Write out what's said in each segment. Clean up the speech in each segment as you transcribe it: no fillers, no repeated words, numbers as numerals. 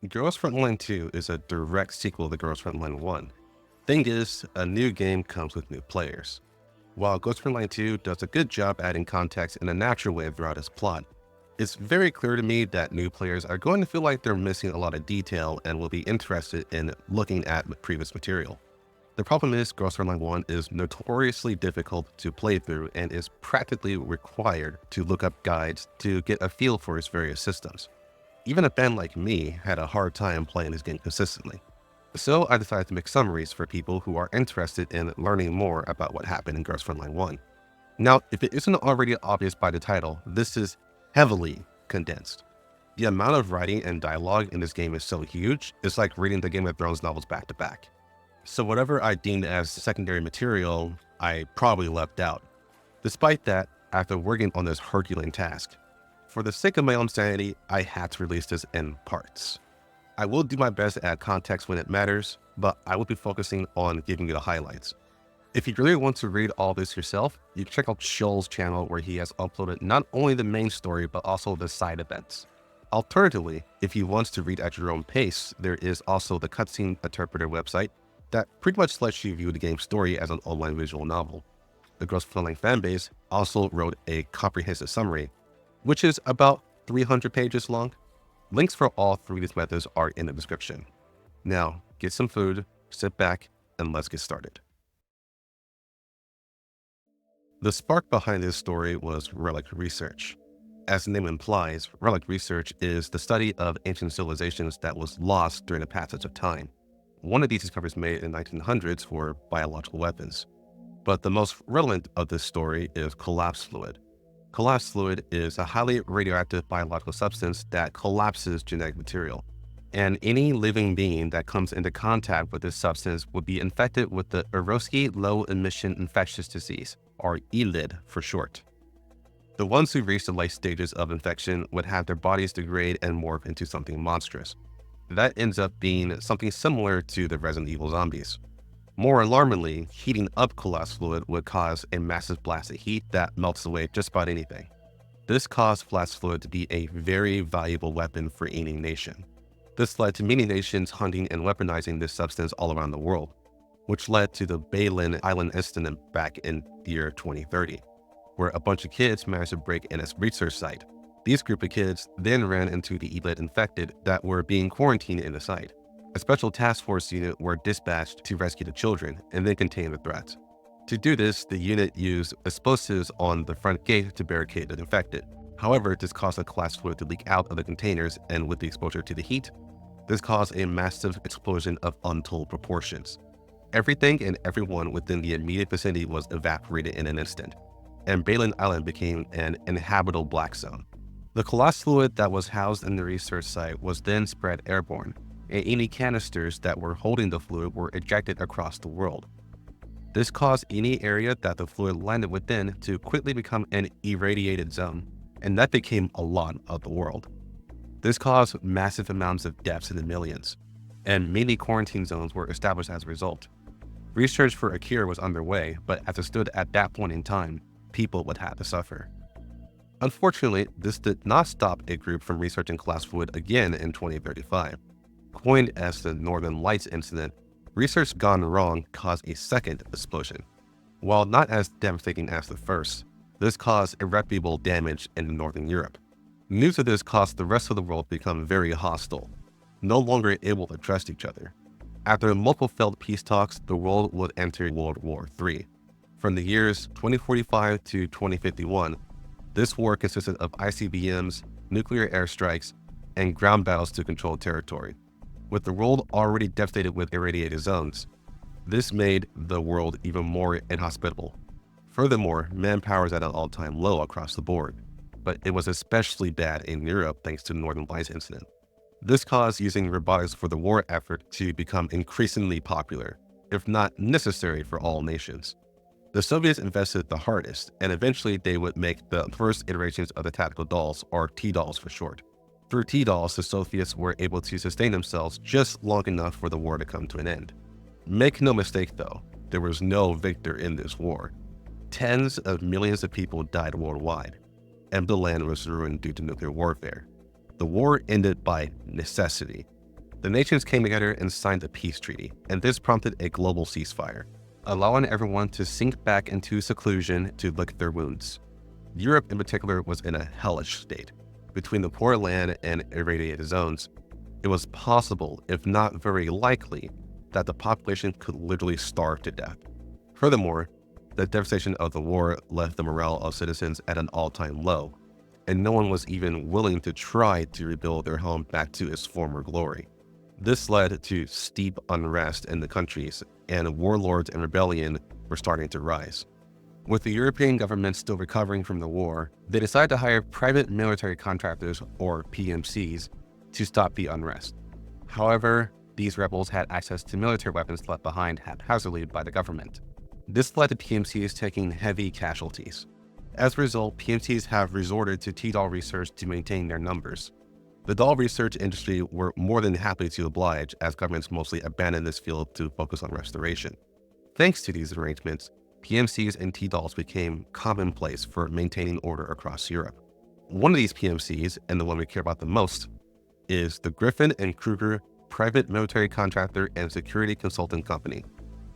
Girls Frontline 2 is a direct sequel to Girls Frontline 1. Thing is, a new game comes with new players. While Ghost Frontline 2 does a good job adding context in a natural way throughout its plot, it's very clear to me that new players are going to feel like they're missing a lot of detail and will be interested in looking at previous material. The problem is, Ghost Frontline 1 is notoriously difficult to play through and is practically required to look up guides to get a feel for its various systems. Even a fan like me had a hard time playing this game consistently. So I decided to make summaries for people who are interested in learning more about what happened in Girls Frontline 1. Now, if it isn't already obvious by the title, this is heavily condensed. The amount of writing and dialogue in this game is so huge, it's like reading the Game of Thrones novels back to back. So whatever I deemed as secondary material, I probably left out. Despite that, after working on this Herculean task, for the sake of my own sanity, I had to release this in parts. I will do my best to add context when it matters, but I will be focusing on giving you the highlights. If you really want to read all this yourself, you can check out Shoal's channel where he has uploaded not only the main story, but also the side events. Alternatively, if you want to read at your own pace, there is also the cutscene interpreter website that pretty much lets you view the game's story as an online visual novel. The Girls Frontline fanbase also wrote a comprehensive summary, which is about 300 pages long. Links for all three of these methods are in the description. Now, get some food, sit back, and let's get started. The spark behind this story was relic research. As the name implies, relic research is the study of ancient civilizations that was lost during the passage of time. One of these discoveries made in the 1900s were biological weapons. But the most relevant of this story is collapse fluid. Collapse fluid is a highly radioactive biological substance that collapses genetic material, and any living being that comes into contact with this substance would be infected with the Eroski Low Emission Infectious Disease, or ELID for short. The ones who reach the late stages of infection would have their bodies degrade and morph into something monstrous. That ends up being something similar to the Resident Evil zombies. More alarmingly, heating up collapse fluid would cause a massive blast of heat that melts away just about anything. This caused collapse fluid to be a very valuable weapon for any nation. This led to many nations hunting and weaponizing this substance all around the world, which led to the Balin Island incident back in the year 2030, where a bunch of kids managed to break in a research site. These group of kids then ran into the ELID infected that were being quarantined in the site. A special task force unit were dispatched to rescue the children and then contain the threat. To do this, the unit used explosives on the front gate to barricade the infected. However, this caused the collapse fluid to leak out of the containers, and with the exposure to the heat, this caused a massive explosion of untold proportions. Everything and everyone within the immediate vicinity was evaporated in an instant, and Balin Island became an inhabitable black zone. The collapse fluid that was housed in the research site was then spread airborne, and any canisters that were holding the fluid were ejected across the world. This caused any area that the fluid landed within to quickly become an irradiated zone, and that became a lot of the world. This caused massive amounts of deaths in the millions, and many quarantine zones were established as a result. Research for a cure was underway, but as it stood at that point in time, people would have to suffer. Unfortunately, this did not stop a group from researching collapse fluid again in 2035. Coined as the Northern Lights incident, research gone wrong caused a second explosion. While not as devastating as the first, this caused irreparable damage in Northern Europe. News of this caused the rest of the world to become very hostile, no longer able to trust each other. After multiple failed peace talks, the world would enter World War III. From the years 2045 to 2051, this war consisted of ICBMs, nuclear airstrikes, and ground battles to control territory. With the world already devastated with irradiated zones, this made the world even more inhospitable. Furthermore, manpower is at an all-time low across the board, but it was especially bad in Europe thanks to the Northern Lights incident. This caused using robotics for the war effort to become increasingly popular, if not necessary for all nations. The Soviets invested the hardest, and eventually they would make the first iterations of the tactical dolls, or T-dolls for short. Through T-dolls, the Soviets were able to sustain themselves just long enough for the war to come to an end. Make no mistake though, there was no victor in this war. Tens of millions of people died worldwide, and the land was ruined due to nuclear warfare. The war ended by necessity, The nations came together and signed a peace treaty, and this prompted a global ceasefire, allowing everyone to sink back into seclusion to lick their wounds. Europe in particular was in a hellish state. Between the poor land and irradiated zones, it was possible, if not very likely, that the population could literally starve to death. Furthermore, the devastation of the war left the morale of citizens at an all-time low, and no one was even willing to try to rebuild their home back to its former glory. This led to steep unrest in the countries, and warlords and rebellion were starting to rise. With the European governments still recovering from the war, they decided to hire private military contractors, or PMCs, to stop the unrest. However, these rebels had access to military weapons left behind haphazardly by the government. This led to PMCs taking heavy casualties. As a result, PMCs have resorted to T-doll research to maintain their numbers. The doll research industry were more than happy to oblige, as governments mostly abandoned this field to focus on restoration. Thanks to these arrangements, PMCs and T-dolls became commonplace for maintaining order across Europe. One of these PMCs, and the one we care about the most, is the Griffin and Kruger Private Military Contractor and Security Consultant Company.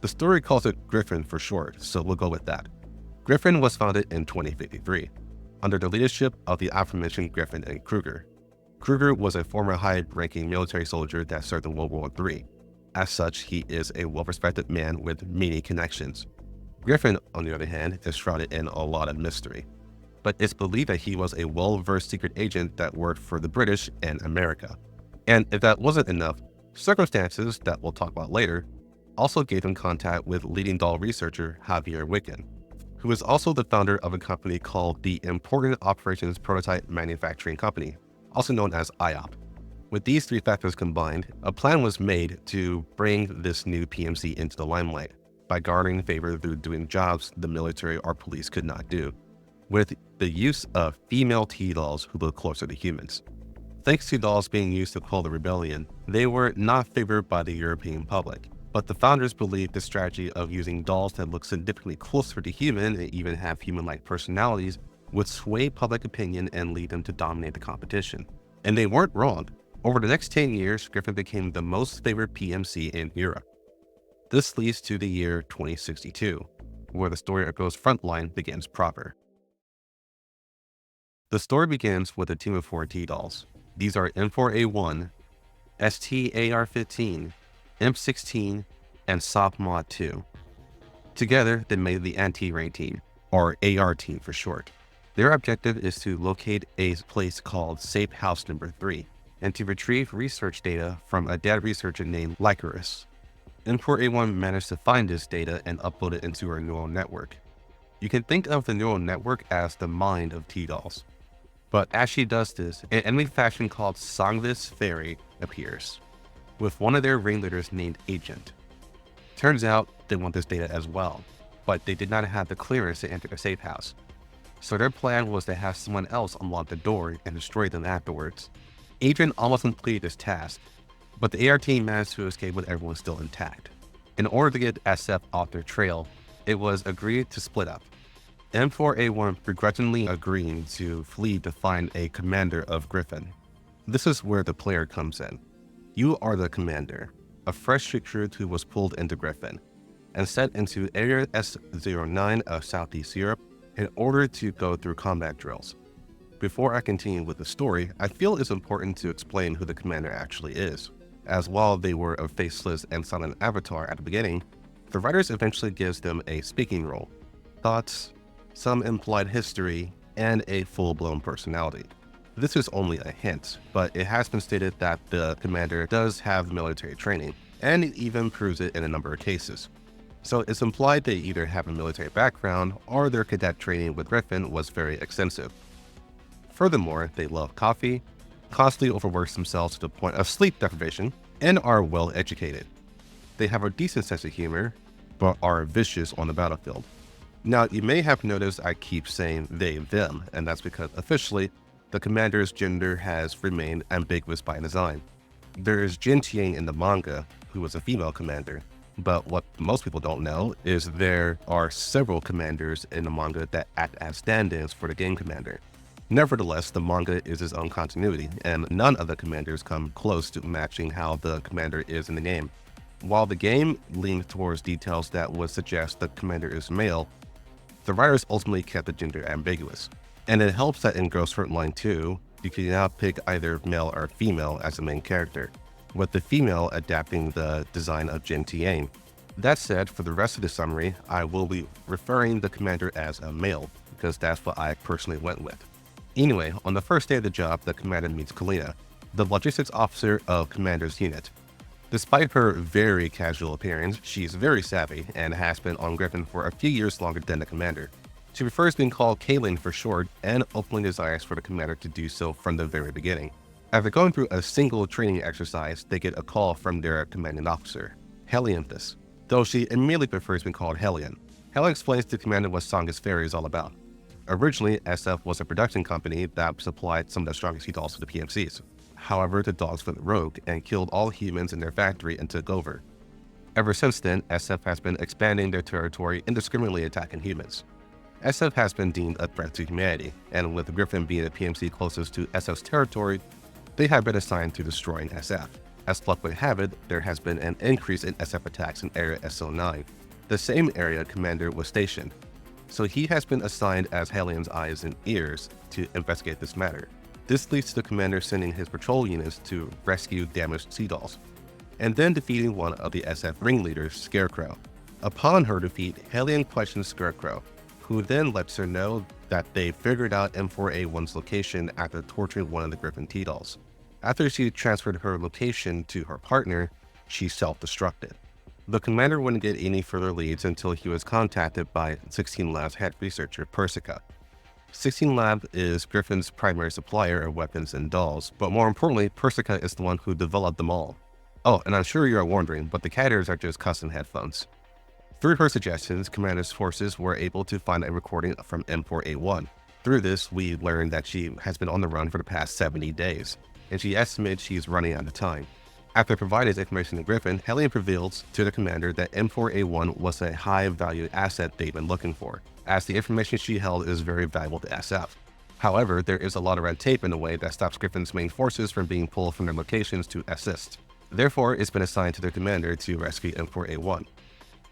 The story calls it Griffin for short, so we'll go with that. Griffin was founded in 2053, under the leadership of the aforementioned Griffin and Kruger. Kruger was a former high-ranking military soldier that served in World War III. As such, he is a well-respected man with many connections. Griffin, on the other hand, is shrouded in a lot of mystery, but it's believed that he was a well-versed secret agent that worked for the British and America. And if that wasn't enough, circumstances that we'll talk about later also gave him contact with leading doll researcher Javier Wiccan, who is also the founder of a company called the Important Operations Prototype Manufacturing Company, also known as IOP. With these three factors combined, a plan was made to bring this new PMC into the limelight by garnering favor through doing jobs the military or police could not do, with the use of female T-dolls who look closer to humans. Thanks to dolls being used to quell the rebellion, they were not favored by the European public. But the founders believed the strategy of using dolls that look significantly closer to human and even have human-like personalities would sway public opinion and lead them to dominate the competition. And they weren't wrong. Over the next 10 years, Griffin became the most favored PMC in Europe. This leads to the year 2062, where the story of Ghost Frontline begins proper. The story begins with a team of 4 T-dolls. These are M4A1, STAR-15, M16, and SOPMOD 2. Together, they made the Anti-Ray Team, or AR Team for short. Their objective is to locate a place called Safe House Number 3, and to retrieve research data from a dead researcher named Lycorus. M4A1 managed to find this data and upload it into her neural network. You can think of the neural network as the mind of T-dolls. But as she does this, an enemy faction called Songless Fairy appears, with one of their ringleaders named Agent. Turns out they want this data as well, but they did not have the clearance to enter the safe house. So their plan was to have someone else unlock the door and destroy them afterwards. Agent almost completed this task, but the AR team managed to escape with everyone still intact. In order to get SF off their trail, it was agreed to split up. M4A1 begrudgingly agreeing to flee to find a commander of Griffin. This is where the player comes in. You are the commander, a fresh recruit who was pulled into Griffin, and sent into Area S09 of Southeast Europe in order to go through combat drills. Before I continue with the story, I feel it's important to explain who the commander actually is, as while they were a faceless and silent avatar at the beginning, the writers eventually gives them a speaking role, thoughts, some implied history, and a full-blown personality. This is only a hint, but it has been stated that the commander does have military training, and it even proves it in a number of cases. So it's implied they either have a military background or their cadet training with Griffin was very extensive. Furthermore, they love coffee, constantly overwork themselves to the point of sleep deprivation, and are well educated. They have a decent sense of humor, but are vicious on the battlefield. Now, you may have noticed I keep saying they, them, and that's because officially, the commander's gender has remained ambiguous by design. There is Jin Tian in the manga, who was a female commander, but what most people don't know is there are several commanders in the manga that act as stand-ins for the game commander. Nevertheless, the manga is its own continuity, and none of the commanders come close to matching how the commander is in the game. While the game leans towards details that would suggest the commander is male, the writers ultimately kept the gender ambiguous. And it helps that in Ghost Frontline 2, you can now pick either male or female as the main character, with the female adapting the design of Jin Tian. That said, for the rest of the summary, I will be referring the commander as a male, because that's what I personally went with. Anyway, on the first day of the job, the commander meets Kalina, the logistics officer of Commander's unit. Despite her very casual appearance, she's very savvy and has been on Griffin for a few years longer than the commander. She prefers being called Kaylin for short and openly desires for the commander to do so from the very beginning. After going through a single training exercise, they get a call from their commanding officer, Helianthus, though she immediately prefers being called Helion. Helion explains to the commander what Sanga's Ferry is all about. Originally, SF was a production company that supplied some of the strongest heat dolls to the PMCs. However, the dogs went rogue and killed all humans in their factory and took over. Ever since then, SF has been expanding their territory, indiscriminately attacking humans. SF has been deemed a threat to humanity, and with Griffin being the PMC closest to SF's territory, they have been assigned to destroying SF. As luck would have it, there has been an increase in SF attacks in Area SO9, the same area Commander was stationed. So he has been assigned as Helion's eyes and ears to investigate this matter. This leads to the commander sending his patrol units to rescue damaged sea dolls, and then defeating one of the SF ringleaders, Scarecrow. Upon her defeat, Helion questions Scarecrow, who then lets her know that they figured out M4A1's location after torturing one of the Griffin T-dolls. After she transferred her location to her partner, she self-destructed. The commander wouldn't get any further leads until he was contacted by 16 Lab's head researcher, Persica. 16 Lab is Griffin's primary supplier of weapons and dolls, but more importantly, Persica is the one who developed them all. Oh, and I'm sure you are wondering, but the cat ears are just custom headphones. Through her suggestions, Commander's forces were able to find a recording from M4A1. Through this, we learned that she has been on the run for the past 70 days, and she estimates she's running out of time. After providing this information to Griffin, Helion reveals to the commander that M4A1 was a high-value asset they've been looking for, as the information she held is very valuable to SF. However, there is a lot of red tape in the way that stops Griffin's main forces from being pulled from their locations to assist. Therefore, it's been assigned to their commander to rescue M4A1.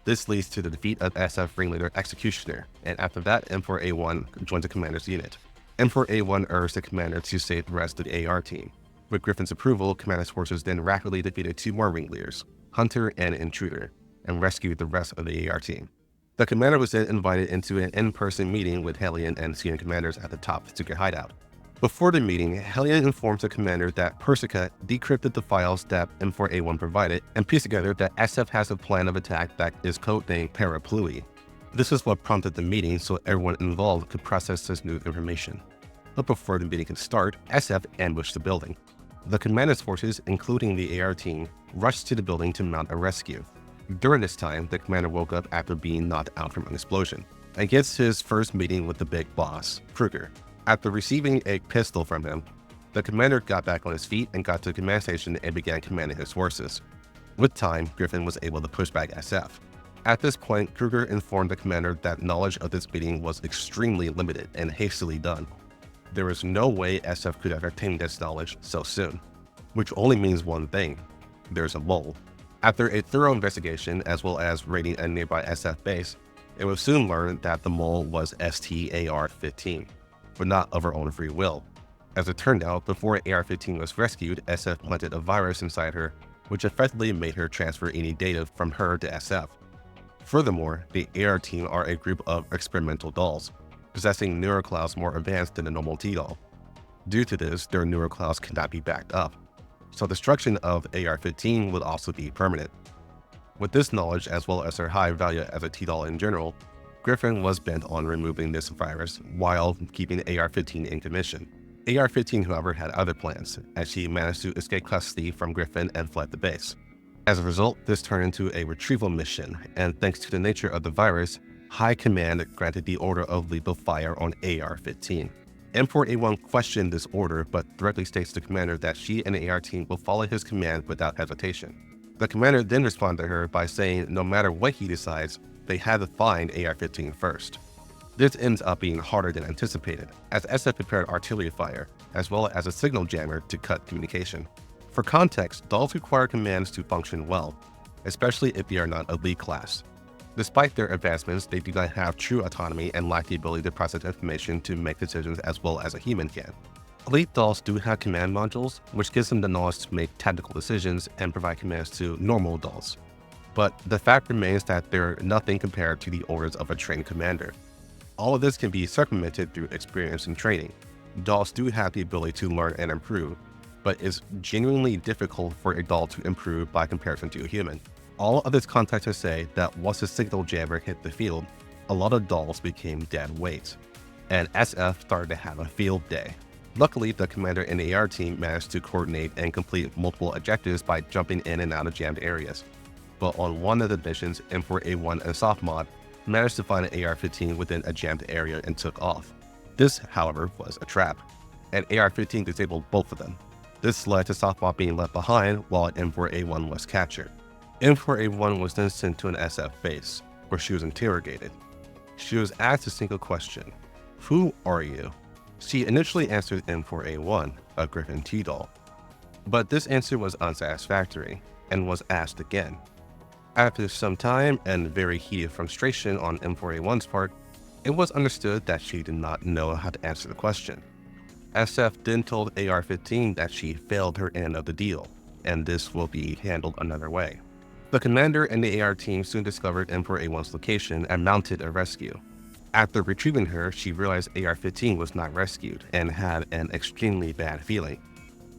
This leads to the defeat of SF ringleader Executioner, and after that, M4A1 joins the commander's unit. M4A1 urged the commander to save the rest of the AR team. With Griffin's approval, Commander's forces then rapidly defeated two more ringleaders, Hunter and Intruder, and rescued the rest of the AR team. The commander was then invited into an in-person meeting with Helion and senior commanders at the top secret hideout. Before the meeting, Helion informs the commander that Persica decrypted the files that M4A1 provided and pieced together that SF has a plan of attack that is codenamed Paraplui. This is what prompted the meeting so everyone involved could process this new information. But before the meeting could start, SF ambushed the building. The commander's forces, including the AR team, rushed to the building to mount a rescue. During this time, the commander woke up after being knocked out from an explosion and gets his first meeting with the big boss, Kruger. After receiving a pistol from him, the commander got back on his feet and got to the command station and began commanding his forces. With time, Griffin was able to push back SF. At this point, Kruger informed the commander that knowledge of this meeting was extremely limited and hastily done. There was no way SF could have obtained this knowledge so soon, which only means one thing: there's a mole. After a thorough investigation, as well as raiding a nearby SF base, it was soon learned that the mole was ST-AR-15, but not of her own free will. As it turned out, before AR-15 was rescued, SF planted a virus inside her, which effectively made her transfer any data from her to SF. Furthermore, the AR team are a group of experimental dolls, possessing neuroclouds more advanced than a normal T-doll. Due to this, their neuroclouds cannot be backed up, so destruction of AR-15 would also be permanent. With this knowledge, as well as her high value as a T-doll in general, Griffin was bent on removing this virus while keeping AR-15 in commission. AR-15, however, had other plans, as she managed to escape custody from Griffin and fled the base. As a result, this turned into a retrieval mission, and thanks to the nature of the virus, High Command granted the order of lethal fire on AR-15. M4A1 questioned this order, but directly states to the commander that she and the AR team will follow his command without hesitation. The commander then responded to her by saying no matter what he decides, they had to find AR-15 first. This ends up being harder than anticipated, as SF prepared artillery fire, as well as a signal jammer to cut communication. For context, dolls require commands to function well, especially if they are not elite class. Despite their advancements, they do not have true autonomy and lack the ability to process information to make decisions as well as a human can. Elite dolls do have command modules, which gives them the knowledge to make tactical decisions and provide commands to normal dolls. But the fact remains that they're nothing compared to the orders of a trained commander. All of this can be supplemented through experience and training. Dolls do have the ability to learn and improve, but it's genuinely difficult for a doll to improve by comparison to a human. All of this context to say that once the signal jammer hit the field, a lot of dolls became dead weight, and SF started to have a field day. Luckily, the commander and the AR team managed to coordinate and complete multiple objectives by jumping in and out of jammed areas. But on one of the missions, M4A1 and Soft Mod managed to find an AR-15 within a jammed area and took off. This, however, was a trap, and AR-15 disabled both of them. This led to Soft Mod being left behind while M4A1 was captured. M4A1 was then sent to an SF base, where she was interrogated. She was asked a single question: "Who are you?" She initially answered M4A1, a Griffin T-doll, but this answer was unsatisfactory and was asked again. After some time and very heated frustration on M4A1's part, it was understood that she did not know how to answer the question. SF then told AR-15 that she failed her end of the deal, and this will be handled another way. The commander and the AR team soon discovered M4A1's location and mounted a rescue. After retrieving her, she realized AR-15 was not rescued and had an extremely bad feeling.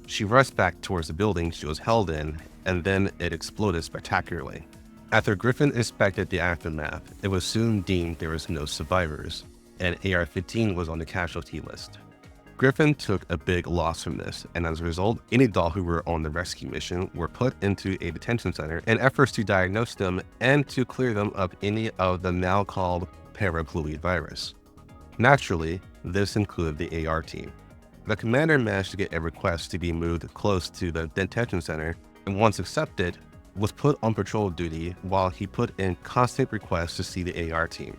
She rushed back towards the building she was held in, and then it exploded spectacularly. After Griffin inspected the aftermath, it was soon deemed there was no survivors, and AR-15 was on the casualty list. Griffin took a big loss from this, and as a result, any doll who were on the rescue mission were put into a detention center in efforts to diagnose them and to clear them of any of the now called parapluid virus. Naturally, this included the AR team. The commander managed to get a request to be moved close to the detention center, and once accepted, was put on patrol duty while he put in constant requests to see the AR team.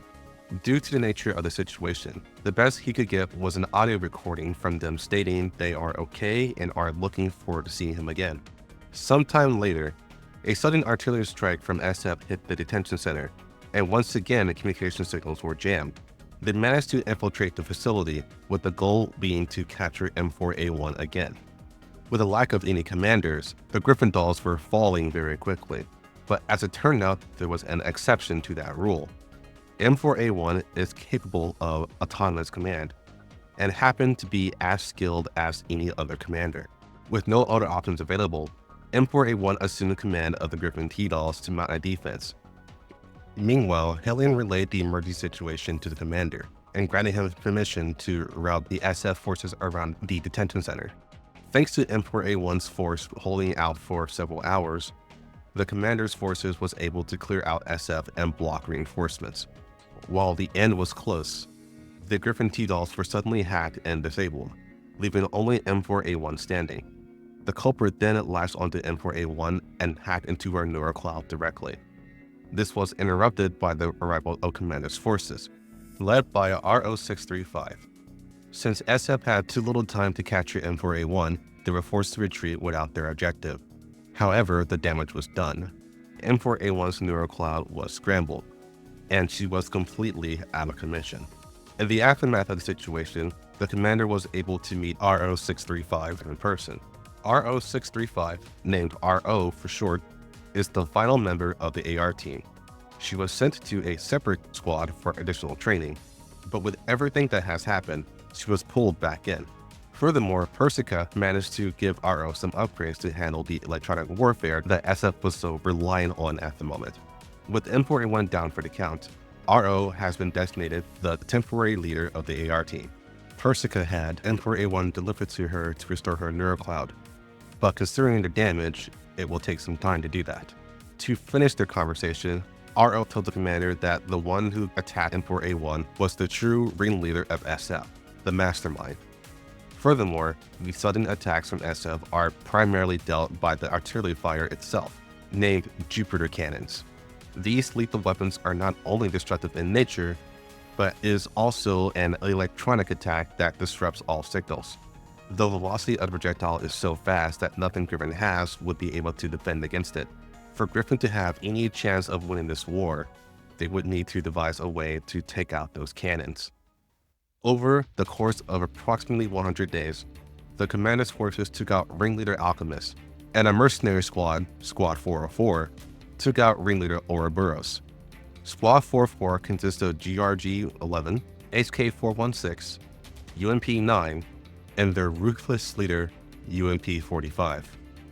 Due to the nature of the situation, the best he could get was an audio recording from them stating they are okay and are looking forward to seeing him again. Sometime later, a sudden artillery strike from SF hit the detention center, and once again the communication signals were jammed. They managed to infiltrate the facility, with the goal being to capture M4A1 again. With a lack of any commanders, the Griffin dolls were falling very quickly, but as it turned out, there was an exception to that rule. M4A1 is capable of autonomous command, and happened to be as skilled as any other commander. With no other options available, M4A1 assumed command of the Griffin T-dolls to mount a defense. Meanwhile, Hellion relayed the emergency situation to the commander, and granted him permission to route the SF forces around the detention center. Thanks to M4A1's force holding out for several hours, the commander's forces was able to clear out SF and block reinforcements. While the end was close, the Griffin T-dolls were suddenly hacked and disabled, leaving only M4A1 standing. The culprit then latched onto M4A1 and hacked into her neural cloud directly. This was interrupted by the arrival of Commander's forces, led by RO-635. Since SF had too little time to capture M4A1, they were forced to retreat without their objective. However, the damage was done. M4A1's neural cloud was scrambled, and she was completely out of commission. In the aftermath of the situation, the commander was able to meet RO-635 in person. RO-635, named RO for short, is the final member of the AR team. She was sent to a separate squad for additional training, but with everything that has happened, she was pulled back in. Furthermore, Persica managed to give RO some upgrades to handle the electronic warfare that SF was so reliant on at the moment. With M4A1 down for the count, RO has been designated the temporary leader of the AR team. Persica had M4A1 delivered to her to restore her neural cloud, but considering the damage, it will take some time to do that. To finish their conversation, RO told the commander that the one who attacked M4A1 was the true ringleader of SF, the Mastermind. Furthermore, the sudden attacks from SF are primarily dealt by the artillery fire itself, named Jupiter cannons. These lethal weapons are not only destructive in nature, but is also an electronic attack that disrupts all signals. The velocity of the projectile is so fast that nothing Griffin has would be able to defend against it. For Griffin to have any chance of winning this war, they would need to devise a way to take out those cannons. Over the course of approximately 100 days, the commander's forces took out ringleader Alchemist, and a mercenary squad, Squad 404, took out ringleader Ouroboros. Squad 404 consists of GRG-11, HK-416, UMP-9, and their ruthless leader, UMP-45.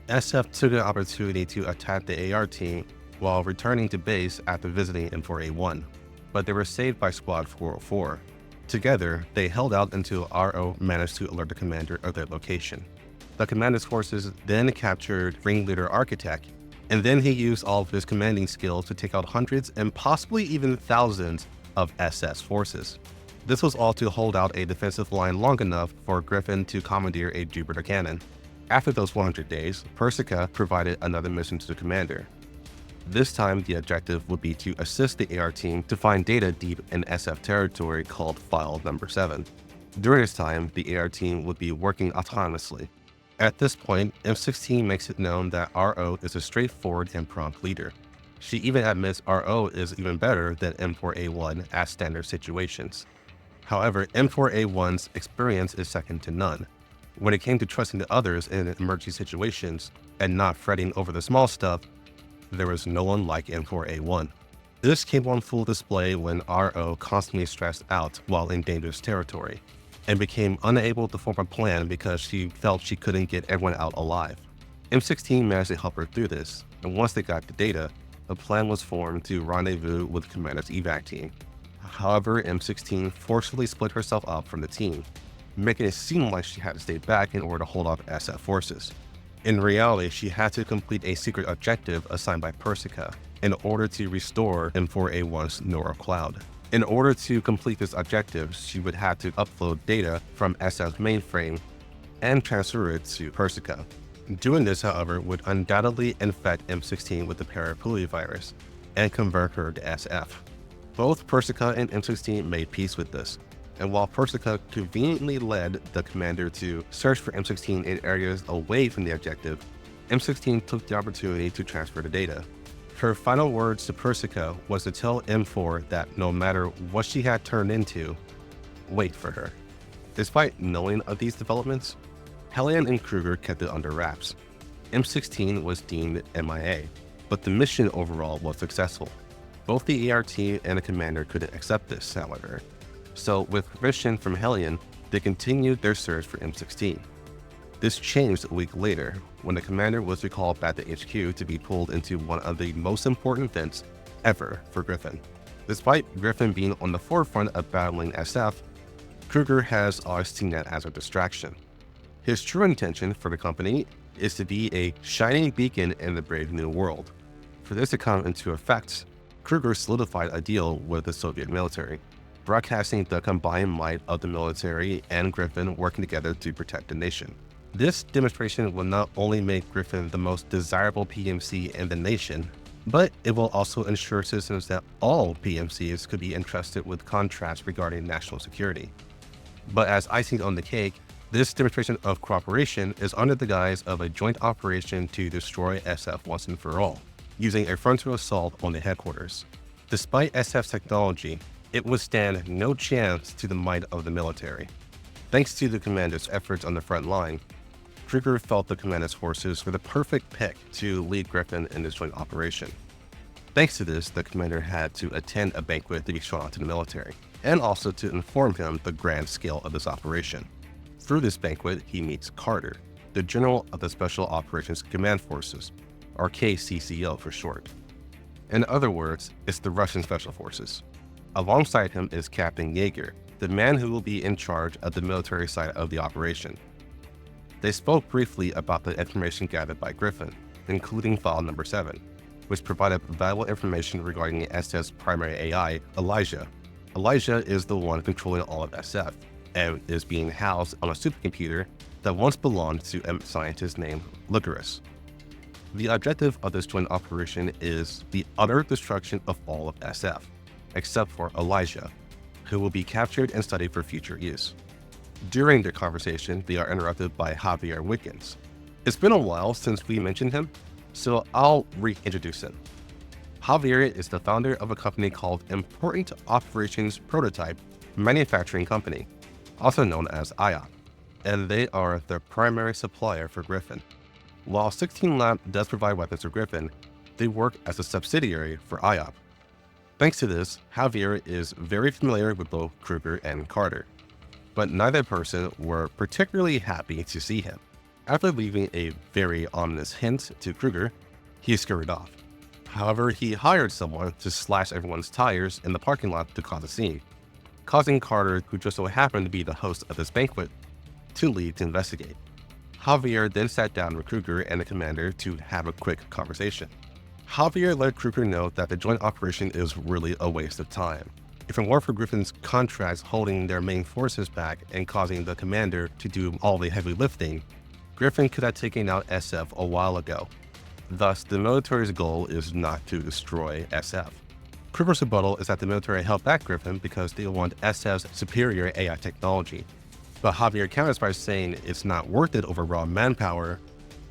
SF took an opportunity to attack the AR team while returning to base after visiting M4A1, but they were saved by Squad 404. Together, they held out until RO managed to alert the commander of their location. The commander's forces then captured ringleader Architect, and then he used all of his commanding skills to take out hundreds and possibly even thousands of SS forces. This was all to hold out a defensive line long enough for Griffin to commandeer a Jupiter cannon. After those 100 days, Persica provided another mission to the commander. This time, the objective would be to assist the AR team to find data deep in SF territory called File Number 7. During this time, the AR team would be working autonomously. At this point, M16 makes it known that RO is a straightforward and prompt leader. She even admits RO is even better than M4A1 at standard situations. However, M4A1's experience is second to none. When it came to trusting the others in emergency situations and not fretting over the small stuff, there was no one like M4A1. This came on full display when RO constantly stressed out while in dangerous territory, and became unable to form a plan because she felt she couldn't get everyone out alive. M16 managed to help her through this, and once they got the data, a plan was formed to rendezvous with the commander's evac team. However, M16 forcefully split herself up from the team, making it seem like she had to stay back in order to hold off SF forces. In reality, she had to complete a secret objective assigned by Persica in order to restore M4A1's Nora cloud. In order to complete this objective, she would have to upload data from SF's mainframe and transfer it to Persica. Doing this, however, would undoubtedly infect M16 with the parapluia virus and convert her to SF. Both Persica and M16 made peace with this, and while Persica conveniently led the commander to search for M16 in areas away from the objective, M16 took the opportunity to transfer the data. Her final words to Persica was to tell M4 that no matter what she had turned into, wait for her. Despite knowing of these developments, Hellion and Kruger kept it under wraps. M16 was deemed MIA, but the mission overall was successful. Both the AR team and the commander couldn't accept this, however. So with permission from Hellion, they continued their search for M16. This changed a week later, when the commander was recalled back to HQ to be pulled into one of the most important events ever for Griffin. Despite Griffin being on the forefront of battling SF, Kruger has always seen that as a distraction. His true intention for the company is to be a shining beacon in the brave new world. For this to come into effect, Kruger solidified a deal with the Soviet military, broadcasting the combined might of the military and Griffin working together to protect the nation. This demonstration will not only make Griffin the most desirable PMC in the nation, but it will also ensure citizens that all PMCs could be entrusted with contracts regarding national security. But as icing on the cake, this demonstration of cooperation is under the guise of a joint operation to destroy SF once and for all, using a frontal assault on the headquarters. Despite SF's technology, it would stand no chance to the might of the military. Thanks to the commander's efforts on the front line, Kruger felt the commander's forces were the perfect pick to lead Griffin in this joint operation. Thanks to this, the commander had to attend a banquet to be shown out to the military, and also to inform him the grand scale of this operation. Through this banquet, he meets Carter, the General of the Special Operations Command Forces, or KCCO for short. In other words, it's the Russian Special Forces. Alongside him is Captain Yeager, the man who will be in charge of the military side of the operation. They spoke briefly about the information gathered by Griffin, including File Number 7, which provided valuable information regarding the SF's primary AI, Elijah. Elijah is the one controlling all of SF, and is being housed on a supercomputer that once belonged to a scientist named Lucarus. The objective of this joint operation is the utter destruction of all of SF, except for Elijah. who will be captured and studied for future use. During their conversation, they are interrupted by Javier Wiggins. It's been a while since we mentioned him, so I'll reintroduce him. Javier is the founder of a company called Important Operations Prototype Manufacturing Company, also known as IOP, and they are the primary supplier for Griffin. While 16 Lab does provide weapons for Griffin, they work as a subsidiary for IOP. Thanks to this, Javier is very familiar with both Kruger and Carter, but neither person were particularly happy to see him. After leaving a very ominous hint to Kruger, he scurried off. However, he hired someone to slash everyone's tires in the parking lot to cause a scene, causing Carter, who just so happened to be the host of this banquet, to leave to investigate. Javier then sat down with Kruger and the commander to have a quick conversation. Javier let Kruger know that the joint operation is really a waste of time. If it weren't for Griffin's contracts holding their main forces back and causing the commander to do all the heavy lifting, Griffin could have taken out SF a while ago. Thus, the military's goal is not to destroy SF. Kruger's rebuttal is that the military held back Griffin because they want SF's superior AI technology. But Javier counters by saying it's not worth it over raw manpower,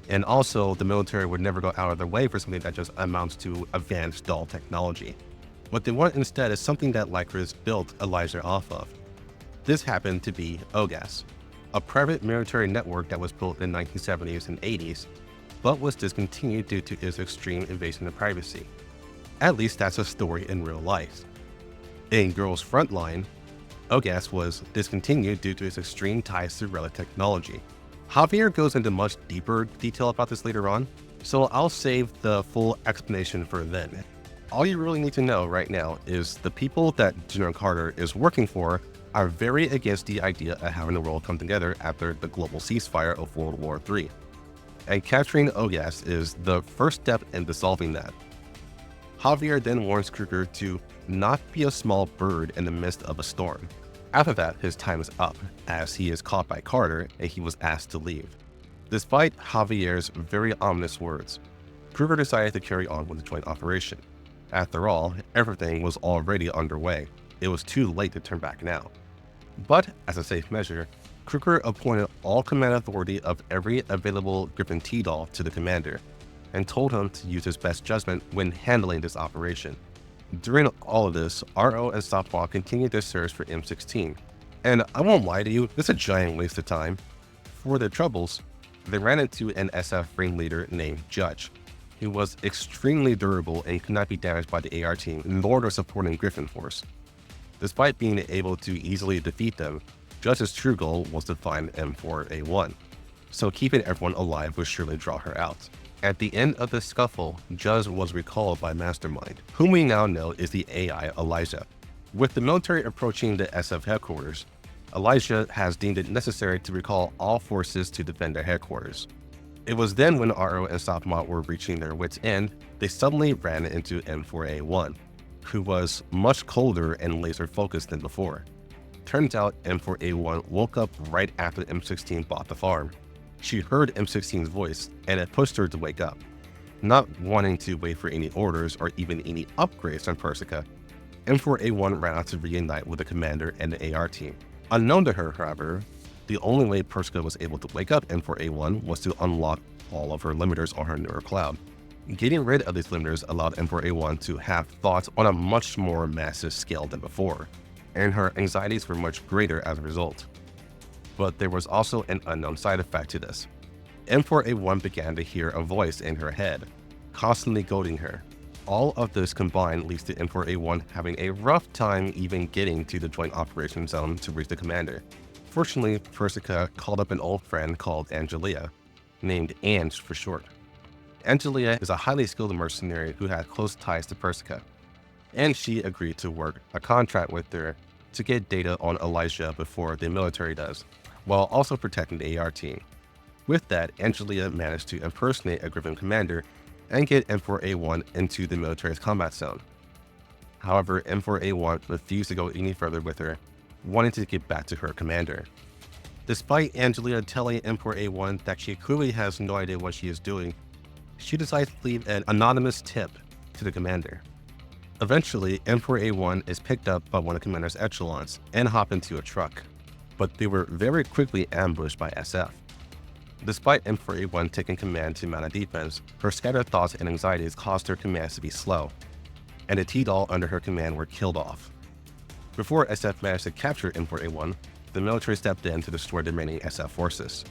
and also the military would never go out of their way for something that just amounts to advanced dull technology. What they want instead is something that Lycris built Elijah off of. This happened to be OGAS, a private military network that was built in the 1970s and 80s, but was discontinued due to its extreme invasion of privacy. At least that's a story in real life. In Girls Frontline, OGAS was discontinued due to its extreme ties to relic technology. Javier goes into much deeper detail about this later on, so I'll save the full explanation for then. All you really need to know right now is the people that General Carter is working for are very against the idea of having the world come together after the global ceasefire of World War III. And capturing OGAS is the first step in dissolving that. Javier then warns Kruger to not be a small bird in the midst of a storm. After that, his time is up, as he is caught by Carter and he was asked to leave. Despite Javier's very ominous words, Kruger decided to carry on with the joint operation. After all, everything was already underway. It was too late to turn back now. But as a safe measure, Kruger appointed all command authority of every available Griffin T-Doll to the commander, and told him to use his best judgment when handling this operation. During all of this, RO and Softball continued their search for M16. And I won't lie to you, this is a giant waste of time. For their troubles, they ran into an SF ring leader named Judge, who was extremely durable and could not be damaged by the AR team, nor their supporting Griffin force. Despite being able to easily defeat them, Judge's true goal was to find M4A1, so keeping everyone alive would surely draw her out. At the end of the scuffle, Judge was recalled by Mastermind, whom we now know is the AI Elijah. With the military approaching the SF headquarters, Elijah has deemed it necessary to recall all forces to defend their headquarters. It was then when RO and Sophomont were reaching their wits' end, they suddenly ran into M4A1, who was much colder and laser focused than before. Turns out M4A1 woke up right after M16 bought the farm. She heard M16's voice and it pushed her to wake up. Not wanting to wait for any orders or even any upgrades from Persica, M4A1 ran out to reunite with the commander and the AR team. Unknown to her, however, the only way Persica was able to wake up M4A1 was to unlock all of her limiters on her newer cloud. Getting rid of these limiters allowed M4A1 to have thoughts on a much more massive scale than before, and her anxieties were much greater as a result. But there was also an unknown side effect to this. M4A1 began to hear a voice in her head, constantly goading her. All of this combined leads to M4A1 having a rough time even getting to the joint operations zone to reach the commander. Fortunately, Persica called up an old friend called Angelia, named Ange for short. Angelia is a highly skilled mercenary who had close ties to Persica, and she agreed to work a contract with her to get data on Elijah before the military does, while also protecting the AR team. With that, Angelia managed to impersonate a Griffin commander and get M4A1 into the military's combat zone. However, M4A1 refused to go any further with her, wanting to get back to her commander. Despite Angelia telling M4A1 that she clearly has no idea what she is doing, she decides to leave an anonymous tip to the commander. Eventually, Emperor A1 is picked up by one of Commander's echelons and hop into a truck, but they were very quickly ambushed by SF. Despite Emperor A1 taking command to mount a defense, her scattered thoughts and anxieties caused her commands to be slow, and the T-Doll under her command were killed off. Before SF managed to capture Emperor A1, the military stepped in to destroy the remaining SF forces.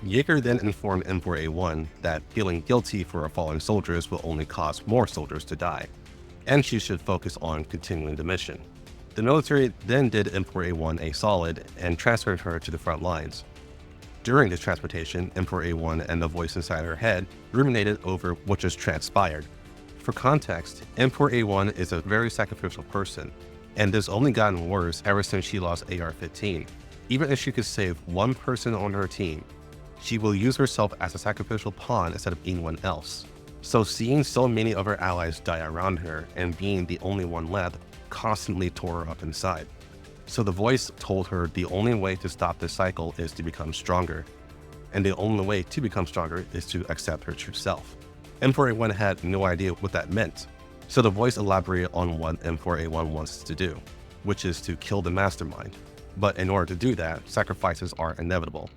Yeager then informed Emperor A1 that feeling guilty for her fallen soldiers will only cause more soldiers to die, and she should focus on continuing the mission. The military then did Emperor A1 a solid and transferred her to the front lines. During this transportation, Emperor A1 and the voice inside her head ruminated over what just transpired. For context, Emperor A1 is a very sacrificial person, and this only gotten worse ever since she lost AR-15. Even if she could save one person on her team, she will use herself as a sacrificial pawn instead of anyone else. So seeing so many of her allies die around her and being the only one left constantly tore her up inside. So the voice told her the only way to stop this cycle is to become stronger, and the only way to become stronger is to accept her true self. Emperor A1 had no idea what that meant, so the voice elaborated on what Emperor A1 wants to do, which is to kill the Mastermind. But in order to do that, sacrifices are inevitable.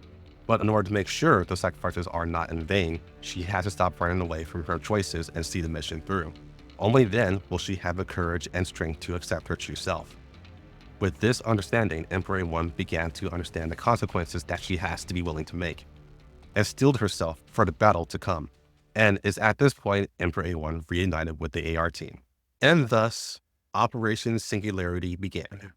But in order to make sure the sacrifices are not in vain, she has to stop running away from her choices and see the mission through. Only then will she have the courage and strength to accept her true self. With this understanding, Emperor A1 began to understand the consequences that she has to be willing to make, and steeled herself for the battle to come. And it's at this point Emperor A1 reunited with the AR team. And thus, Operation Singularity began.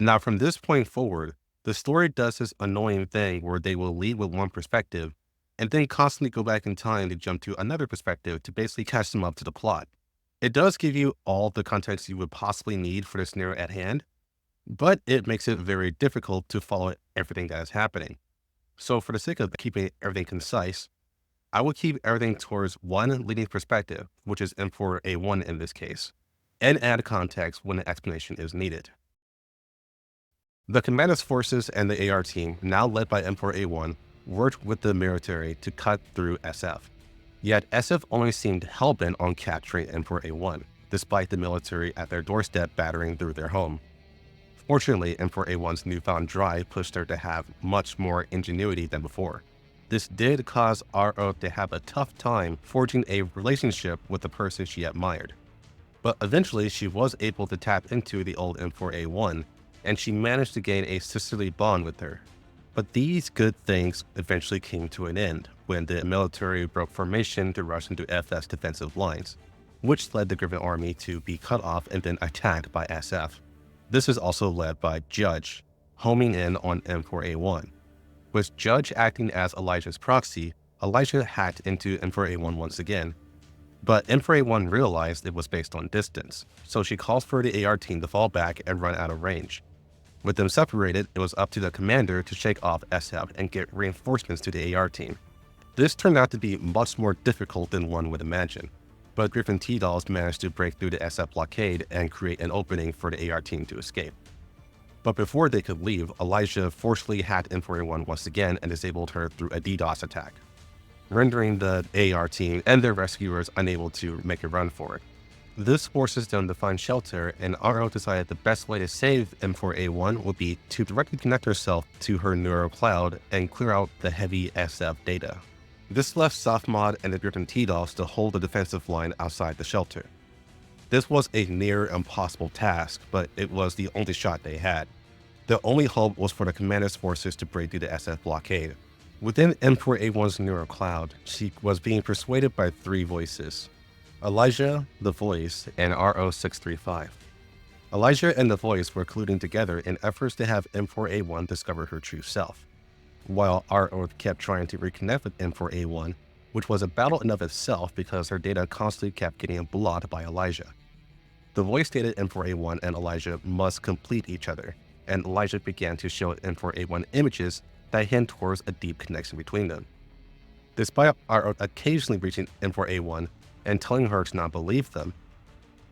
Now from this point forward, the story does this annoying thing where they will lead with one perspective and then constantly go back in time to jump to another perspective to basically catch them up to the plot. It does give you all the context you would possibly need for the scenario at hand, but it makes it very difficult to follow everything that is happening. So for the sake of keeping everything concise, I will keep everything towards one leading perspective, which is Emperor A1 in this case, and add context when an explanation is needed. The Commander's forces and the AR team, now led by Emperor A1, worked with the military to cut through SF. Yet SF only seemed hellbent on capturing Emperor A1, despite the military at their doorstep battering through their home. Fortunately, Emperor A1's newfound drive pushed her to have much more ingenuity than before. This did cause RO to have a tough time forging a relationship with the person she admired. But eventually she was able to tap into the old Emperor A1, and she managed to gain a sisterly bond with her. But these good things eventually came to an end when the military broke formation to rush into FF's defensive lines, which led the Griffin army to be cut off and then attacked by SF. This is also led by Judge, homing in on Emperor A1. With Judge acting as Elijah's proxy, Elijah hacked into Emperor A1 once again. But Emperor A1 realized it was based on distance, so she calls for the AR team to fall back and run out of range. With them separated, it was up to the commander to shake off SF and get reinforcements to the AR team. This turned out to be much more difficult than one would imagine, but Griffin T-Dolls managed to break through the SF blockade and create an opening for the AR team to escape. But before they could leave, Elijah forcefully hacked Emperor A1 once again and disabled her through a DDoS attack, rendering the AR team and their rescuers unable to make a run for it. This forces them to find shelter, and RO decided the best way to save Emperor A1 would be to directly connect herself to her neural cloud and clear out the heavy SF data. This left Softmod and the Griffin T-Dolls to hold the defensive line outside the shelter. This was a near impossible task, but it was the only shot they had. The only hope was for the commander's forces to break through the SF blockade. Within Emperor A1's neural cloud, she was being persuaded by three voices: Elijah, the voice, and RO635. Elijah and the voice were colluding together in efforts to have Emperor A1 discover her true self, while RO kept trying to reconnect with Emperor A1, which was a battle in of itself because her data constantly kept getting blocked by Elijah. The voice stated Emperor A1 and Elijah must complete each other, and Elijah began to show Emperor A1 images that hint towards a deep connection between them. Despite RO occasionally reaching Emperor A1 and telling her to not believe them,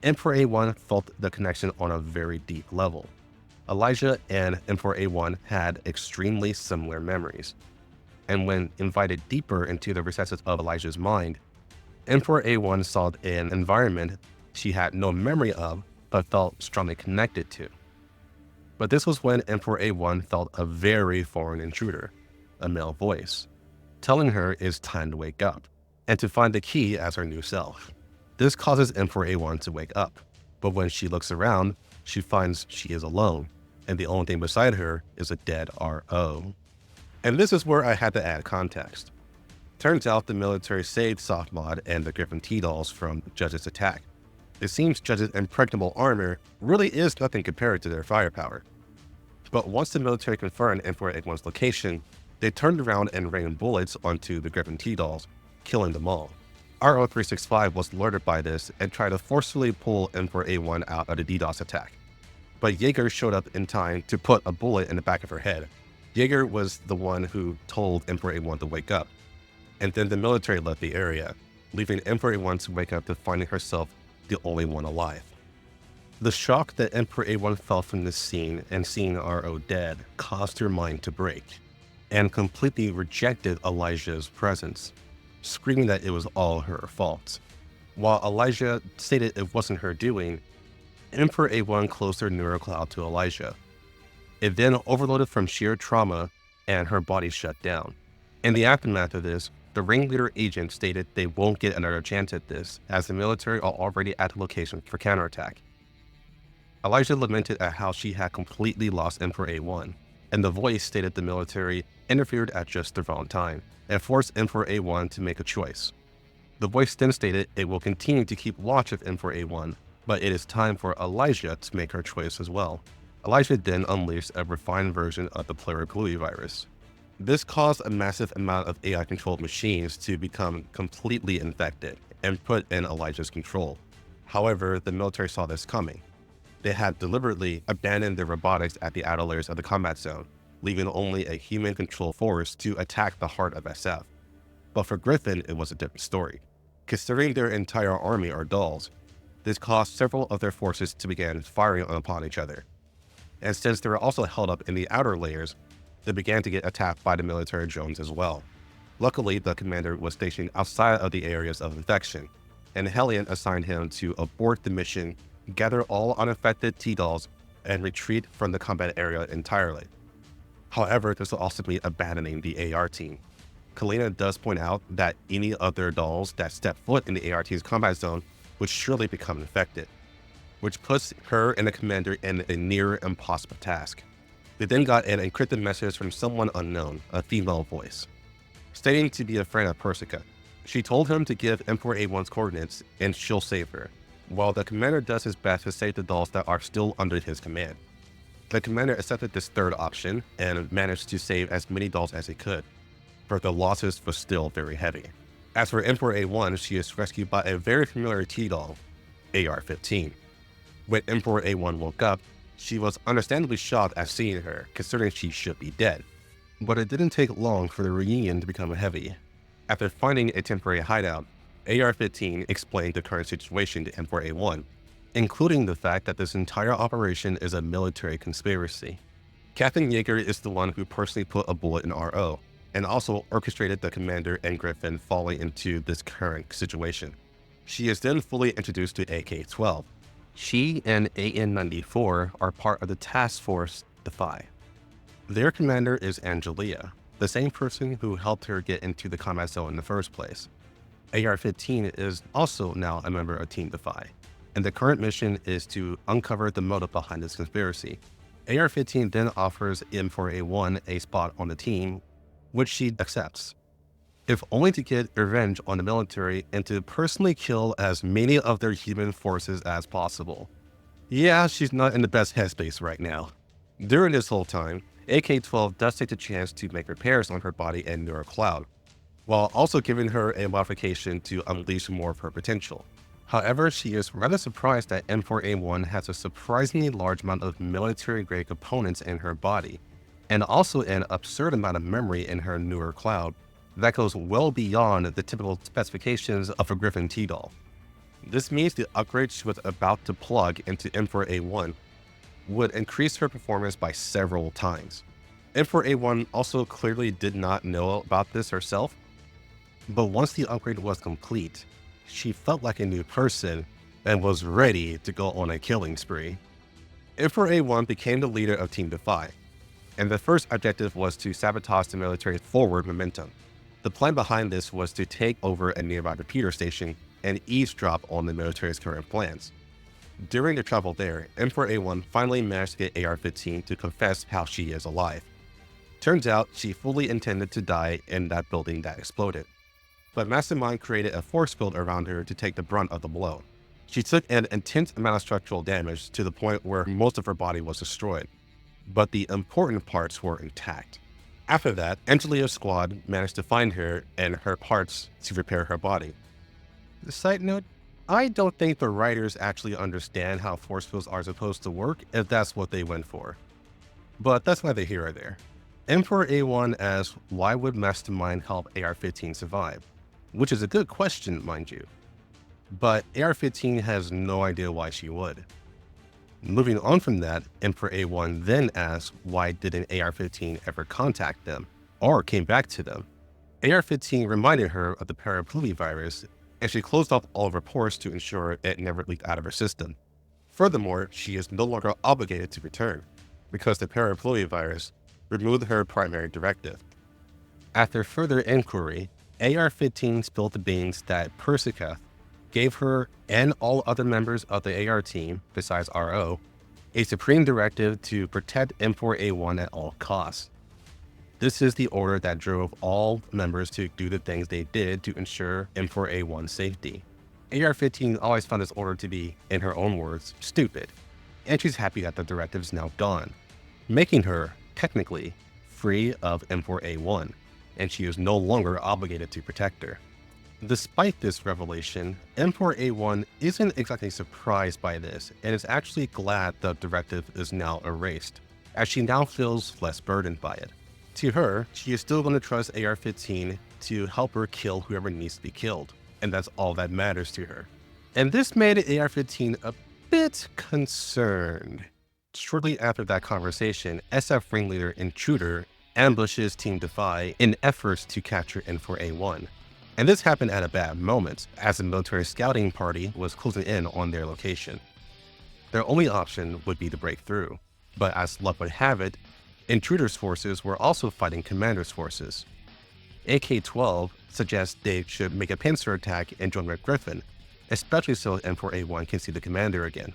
Emperor A1 felt the connection on a very deep level. Elijah and Emperor A1 had extremely similar memories, and when invited deeper into the recesses of Elijah's mind, Emperor A1 saw an environment she had no memory of, but felt strongly connected to. But this was when Emperor A1 felt a very foreign intruder, a male voice, telling her it's time to wake up, and to find the key as her new self. This causes Emperor A1 to wake up, but when she looks around, she finds she is alone, and the only thing beside her is a dead RO. And this is where I had to add context. Turns out the military saved Softmod and the Griffin T-Dolls from Judge's attack. It seems Judge's impregnable armor really is nothing compared to their firepower. But once the military confirmed Emperor A1's location, they turned around and rained bullets onto the Griffin T-Dolls, killing them all. RO-365 was alerted by this and tried to forcefully pull Emperor A1 out of the DDoS attack. But Jaeger showed up in time to put a bullet in the back of her head. Jaeger was the one who told Emperor A1 to wake up. And then the military left the area, leaving Emperor A1 to wake up to finding herself the only one alive. The shock that Emperor A1 felt from this scene and seeing RO dead caused her mind to break, and completely rejected Elijah's presence, screaming that it was all her fault. While Elijah stated it wasn't her doing, Emperor A1 closed her neurocloud to Elijah. It then overloaded from sheer trauma, and her body shut down. In the aftermath of this, the ringleader agent stated they won't get another chance at this, as the military are already at the location for counterattack. Elijah lamented at how she had completely lost Emperor A1, and the voice stated the military interfered at just the wrong time, and forced Emperor A1 to make a choice. The voice then stated it will continue to keep watch of Emperor A1, but it is time for Elijah to make her choice as well. Elijah then unleashed a refined version of the pleuropluie virus. This caused a massive amount of AI-controlled machines to become completely infected and put in Elijah's control. However, the military saw this coming. They had deliberately abandoned their robotics at the outer layers of the combat zone, leaving only a human-controlled force to attack the heart of SF. But for Griffin, it was a different story. Considering their entire army are dolls, this caused several of their forces to begin firing upon each other. And since they were also held up in the outer layers, they began to get attacked by the military drones as well. Luckily, the commander was stationed outside of the areas of infection, and Hellion assigned him to abort the mission, gather all unaffected T-Dolls, and retreat from the combat area entirely. However, this will also be abandoning the AR team. Kalina does point out that any of their dolls that step foot in the AR team's combat zone would surely become infected, which puts her and the commander in a near impossible task. They then got an encrypted message from someone unknown, a female voice, stating to be a friend of Persica. She told him to give Emperor A1's coordinates and she'll save her, while the commander does his best to save the dolls that are still under his command. The commander accepted this third option and managed to save as many dolls as he could, but the losses were still very heavy. As for Emperor A1, she is rescued by a very familiar T-Doll, AR-15. When Emperor A1 woke up, she was understandably shocked at seeing her, considering she should be dead. But it didn't take long for the reunion to become heavy. After finding a temporary hideout, AR-15 explained the current situation to Emperor A1, including the fact that this entire operation is a military conspiracy. Captain Jaeger is the one who personally put a bullet in RO, and also orchestrated the commander and Griffin falling into this current situation. She is then fully introduced to AK-12. She and AN-94 are part of the task force Defy. Their commander is Angelia, the same person who helped her get into the combat zone in the first place. AR-15 is also now a member of Team Defy, and the current mission is to uncover the motive behind this conspiracy. AR-15 then offers M4A1 a spot on the team, which she accepts, if only to get revenge on the military and to personally kill as many of their human forces as possible. Yeah, she's not in the best headspace right now. During this whole time, AK-12 does take the chance to make repairs on her body and neurocloud, while also giving her a modification to unleash more of her potential. However, she is rather surprised that M4A1 has a surprisingly large amount of military-grade components in her body, and also an absurd amount of memory in her newer cloud that goes well beyond the typical specifications of a Griffin T-Doll. This means the upgrade she was about to plug into Emperor A1 would increase her performance by several times. Emperor A1 also clearly did not know about this herself, but once the upgrade was complete, she felt like a new person and was ready to go on a killing spree. Emperor A1 became the leader of Team Defy, and the first objective was to sabotage the military's forward momentum. The plan behind this was to take over a nearby repeater station and eavesdrop on the military's current plans. During the travel there, Emperor A1 finally managed to get AR-15 to confess how she is alive. Turns out she fully intended to die in that building that exploded, but Mastermind created a force field around her to take the brunt of the blow. She took an intense amount of structural damage to the point where most of her body was destroyed, but the important parts were intact. After that, Angelia's squad managed to find her and her parts to repair her body. Side note, I don't think the writers actually understand how force fields are supposed to work if that's what they went for. But that's neither here or there. Emperor A1 asks, why would Mastermind help AR-15 survive? Which is a good question, mind you. But AR-15 has no idea why she would. Moving on from that, Emperor A1 then asks why didn't AR-15 ever contact them, or came back to them. AR-15 reminded her of the parapluvivirus, and she closed off all reports to ensure it never leaked out of her system. Furthermore, she is no longer obligated to return, because the parapluvivirus removed her primary directive. After further inquiry, AR-15 spilled the beans that Persica gave her and all other members of the AR team, besides RO, a supreme directive to protect Emperor A1 at all costs. This is the order that drove all members to do the things they did to ensure Emperor A1's safety. AR-15 always found this order to be, in her own words, stupid, and she's happy that the directive is now gone, making her, technically, free of Emperor A1, and she is no longer obligated to protect her. Despite this revelation, Emperor A1 isn't exactly surprised by this and is actually glad the directive is now erased, as she now feels less burdened by it. To her, she is still going to trust AR-15 to help her kill whoever needs to be killed, and that's all that matters to her. And this made AR-15 a bit concerned. Shortly after that conversation, SF ringleader Intruder ambushes Team Defy in efforts to capture Emperor A1. And this happened at a bad moment, as the military scouting party was closing in on their location. Their only option would be to break through, but as luck would have it, Intruder's forces were also fighting Commander's forces. AK-12 suggests they should make a pincer attack and join with Griffin, especially so Emperor A1 can see the Commander again.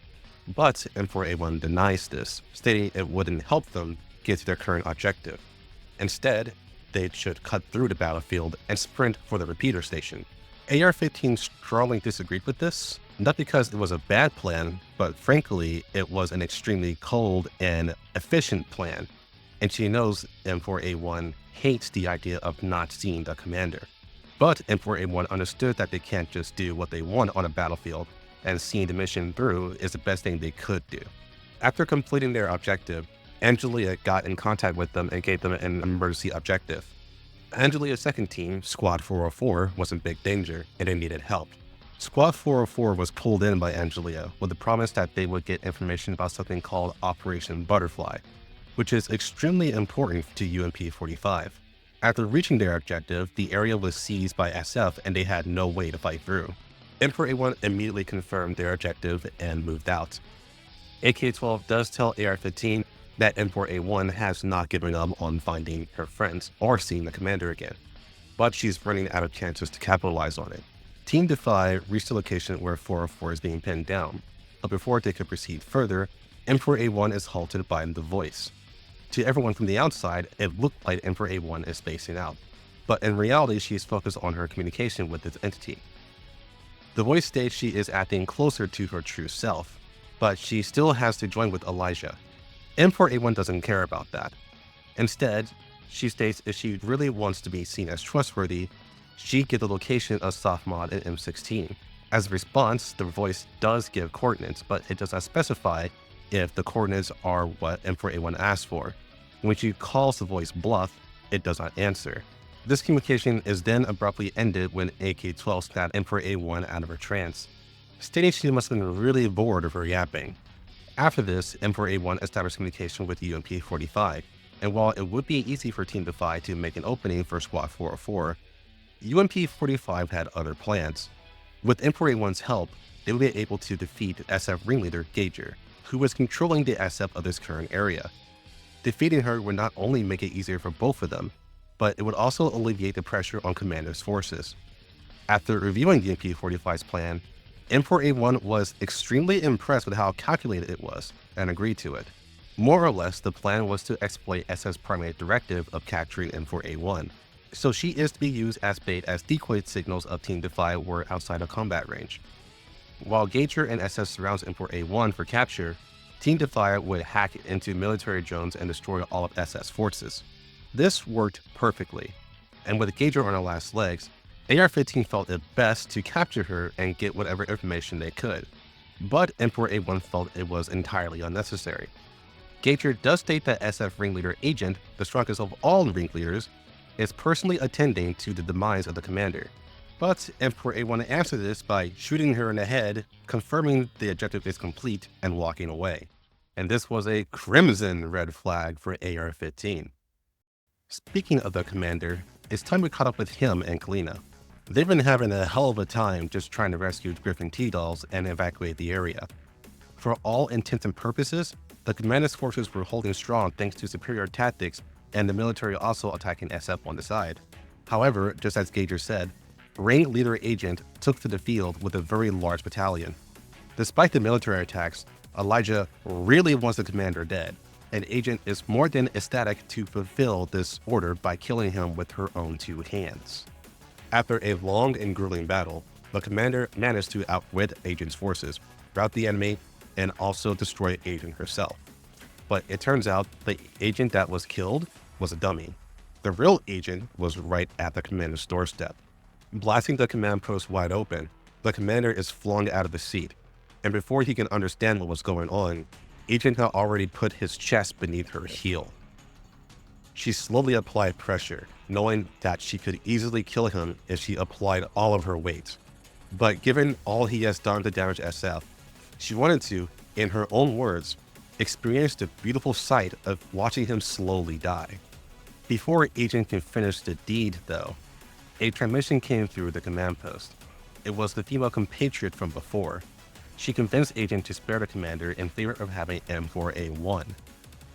But Emperor A1 denies this, stating it wouldn't help them get to their current objective. Instead, they should cut through the battlefield and sprint for the repeater station. AR-15 strongly disagreed with this, not because it was a bad plan, but frankly, it was an extremely cold and efficient plan, and she knows Emperor A1 hates the idea of not seeing the commander. But Emperor A1 understood that they can't just do what they want on a battlefield, and seeing the mission through is the best thing they could do. After completing their objective, Angelia got in contact with them and gave them an emergency objective. Angelia's second team, Squad 404, was in big danger and they needed help. Squad 404 was pulled in by Angelia with the promise that they would get information about something called Operation Butterfly, which is extremely important to UMP-45. After reaching their objective, the area was seized by SF and they had no way to fight through. Emperor A1 immediately confirmed their objective and moved out. AK-12 does tell AR-15 that Emperor A1 has not given up on finding her friends or seeing the commander again, but she's running out of chances to capitalize on it. Team Defy reached the location where 404 is being pinned down, but before they could proceed further, Emperor A1 is halted by the voice. To everyone from the outside, it looked like Emperor A1 is spacing out, but in reality she is focused on her communication with this entity. The voice states she is acting closer to her true self, but she still has to join with Elijah. Emperor A1 doesn't care about that. Instead, she states if she really wants to be seen as trustworthy, she'd give the location of Softmod and M16. As a response, the voice does give coordinates, but it does not specify if the coordinates are what Emperor A1 asked for. When she calls the voice bluff, it does not answer. This communication is then abruptly ended when AK-12 snapped Emperor A1 out of her trance, stating she must have been really bored of her yapping. After this, Emperor A1 established communication with UMP-45, and while it would be easy for Team Defy to make an opening for Squad 404, UMP-45 had other plans. With M4A1's help, they would be able to defeat SF ringleader Gager, who was controlling the SF of this current area. Defeating her would not only make it easier for both of them, but it would also alleviate the pressure on Commander's forces. After reviewing the MP45's plan, M4A1 was extremely impressed with how calculated it was and agreed to it. More or less, the plan was to exploit SF's primary directive of capturing M4A1, so she is to be used as bait as decoy signals of Team Defy were outside of combat range. While Gager and SF surrounds M4A1 for capture, Team Defy would hack into military drones and destroy all of SF's forces. This worked perfectly, and with Gager on her last legs, AR-15 felt it best to capture her and get whatever information they could, but M4A1 felt it was entirely unnecessary. Gager does state that SF ringleader Agent, the strongest of all the ringleaders, is personally attending to the demise of the commander. But M4A1 answered this by shooting her in the head, confirming the objective is complete, and walking away. And this was a crimson red flag for AR-15. Speaking of the commander, it's time we caught up with him and Kalina. They've been having a hell of a time just trying to rescue Griffin T-Dolls and evacuate the area. For all intents and purposes, the commander's forces were holding strong thanks to superior tactics and the military also attacking SF on the side. However, just as Gager said, ringleader Agent took to the field with a very large battalion. Despite the military attacks, Elijah really wants the commander dead, and Agent is more than ecstatic to fulfill this order by killing him with her own two hands. After a long and grueling battle, the commander managed to outwit Agent's forces, rout the enemy, and also destroy Agent herself. But it turns out the Agent that was killed was a dummy. The real Agent was right at the commander's doorstep. Blasting the command post wide open, the commander is flung out of the seat, and before he can understand what was going on, Agent had already put his chest beneath her heel. She slowly applied pressure, knowing that she could easily kill him if she applied all of her weight. But given all he has done to damage SF, she wanted to, in her own words, experience the beautiful sight of watching him slowly die. Before Agent can finish the deed, though, a transmission came through the command post. It was the female compatriot from before. She convinced Agent to spare the commander in favor of having M4A1.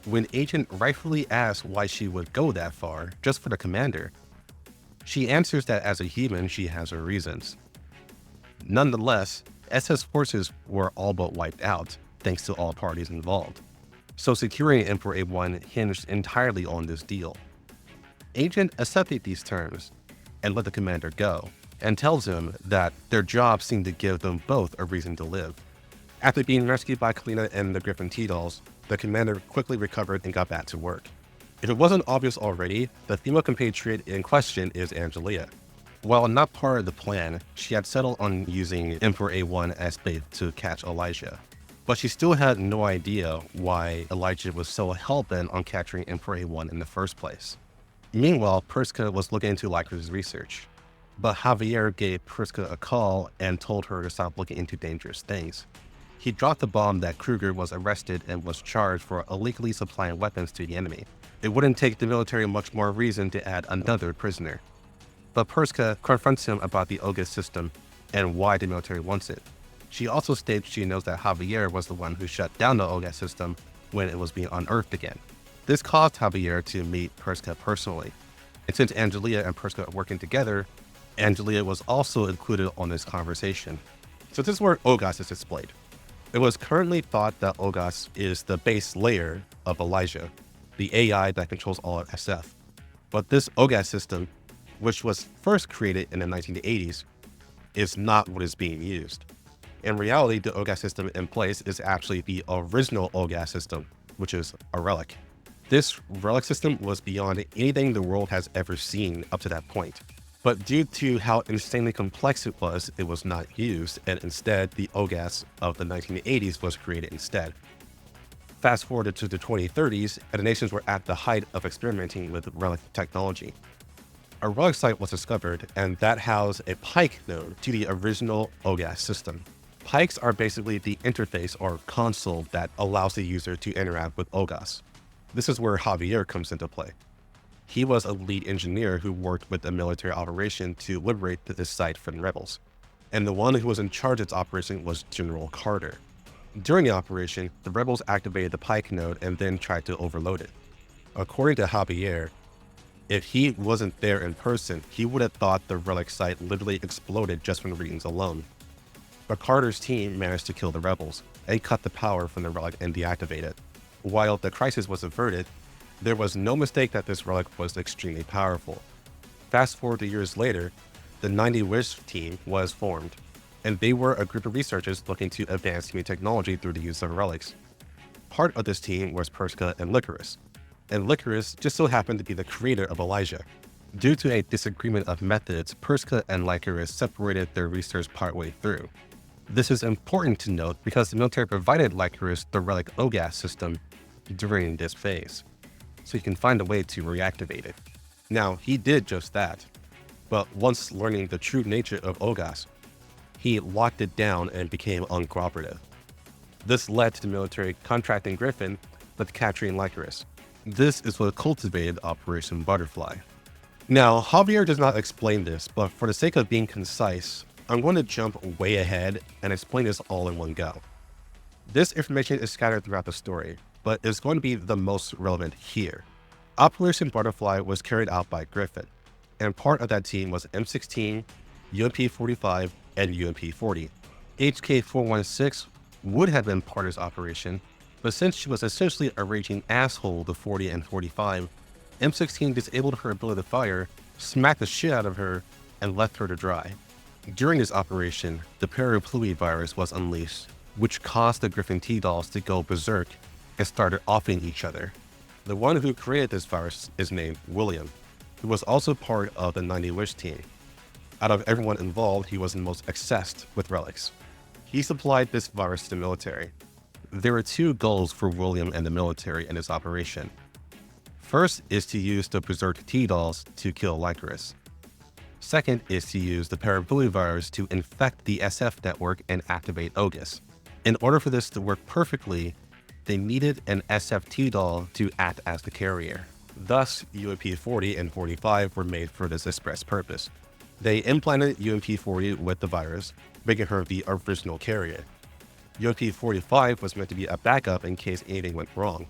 When Agent rightfully asks why she would go that far just for the commander, she answers that as a human she has her reasons. Nonetheless, SS forces were all but wiped out, thanks to all parties involved. So securing M4A1 hinged entirely on this deal. Agent accepted these terms and let the commander go, and tells him that their job seemed to give them both a reason to live. After being rescued by Kalina and the Griffin T-Dolls, the commander quickly recovered and got back to work. If it wasn't obvious already, the female compatriot in question is Angelia. While not part of the plan, she had settled on using M4A1 as bait to catch Elijah. But she still had no idea why Elijah was so hell-bent on capturing M4A1 in the first place. Meanwhile, Perska was looking into Liker's research. But Javier gave Perska a call and told her to stop looking into dangerous things. He dropped the bomb that Kruger was arrested and was charged for illegally supplying weapons to the enemy. It wouldn't take the military much more reason to add another prisoner. But Perska confronts him about the OGAS system and why the military wants it. She also states she knows that Javier was the one who shut down the OGAS system when it was being unearthed again. This caused Javier to meet Perska personally. And since Angelia and Perska are working together, Angelia was also included on this conversation. So this is where OGAS is displayed. It was currently thought that OGAS is the base layer of Elijah, the AI that controls all of SF. But this OGAS system, which was first created in the 1980s, is not what is being used. In reality, the OGAS system in place is actually the original OGAS system, which is a relic. This relic system was beyond anything the world has ever seen up to that point. But due to how insanely complex it was not used, and instead the OGAS of the 1980s was created instead. Fast forward to the 2030s, and the nations were at the height of experimenting with relic technology. A relic site was discovered, and that housed a pike node to the original OGAS system. Pikes are basically the interface or console that allows the user to interact with OGAS. This is where Javier comes into play. He was a lead engineer who worked with a military operation to liberate this site from rebels. and the one who was in charge of its operation was General Carter. During the operation, the rebels activated the Pike node and then tried to overload it. According to Javier, if he wasn't there in person, he would have thought the relic site literally exploded just from the readings alone. But Carter's team managed to kill the rebels and cut the power from the relic and deactivate it. While the crisis was averted, there was no mistake that this relic was extremely powerful. Fast forward to years later, the 90 Wish team was formed, and they were a group of researchers looking to advance human technology through the use of relics. Part of this team was Perska and Licorice, and Licorice just so happened to be the creator of Elijah. Due to a disagreement of methods, Perska and Licorice separated their research partway through. This is important to note because the military provided Licorice the relic OGAS system during this phase, so he can find a way to reactivate it. Now, he did just that, but once learning the true nature of OGAS, he locked it down and became uncooperative. This led to the military contracting Griffin with capturing Licorice. This is what cultivated Operation Butterfly. Now, Javier does not explain this, but for the sake of being concise, I'm going to jump way ahead and explain this all in one go. This information is scattered throughout the story, but it's going to be the most relevant here. Operation Butterfly was carried out by Griffin, and part of that team was M16, UMP-45, and UMP-40. HK-416 would have been part of this operation, but since she was essentially a raging asshole to 40 and 45, M16 disabled her ability to fire, smacked the shit out of her, and left her to dry. During this operation, the Parapluie virus was unleashed, which caused the Griffin T-dolls to go berserk and started offing each other. The one who created this virus is named William, who was also part of the 90 Wish team. Out of everyone involved, he was the most obsessed with relics. He supplied this virus to the military. There were two goals for William and the military in this operation. First is to use the berserk T-dolls to kill Licorice. Second is to use the Parapluie virus to infect the SF network and activate OGAS. In order for this to work perfectly, they needed an SF T-doll to act as the carrier. Thus, UMP-40 and 45 were made for this express purpose. They implanted UMP-40 with the virus, making her the original carrier. UMP-45 was meant to be a backup in case anything went wrong,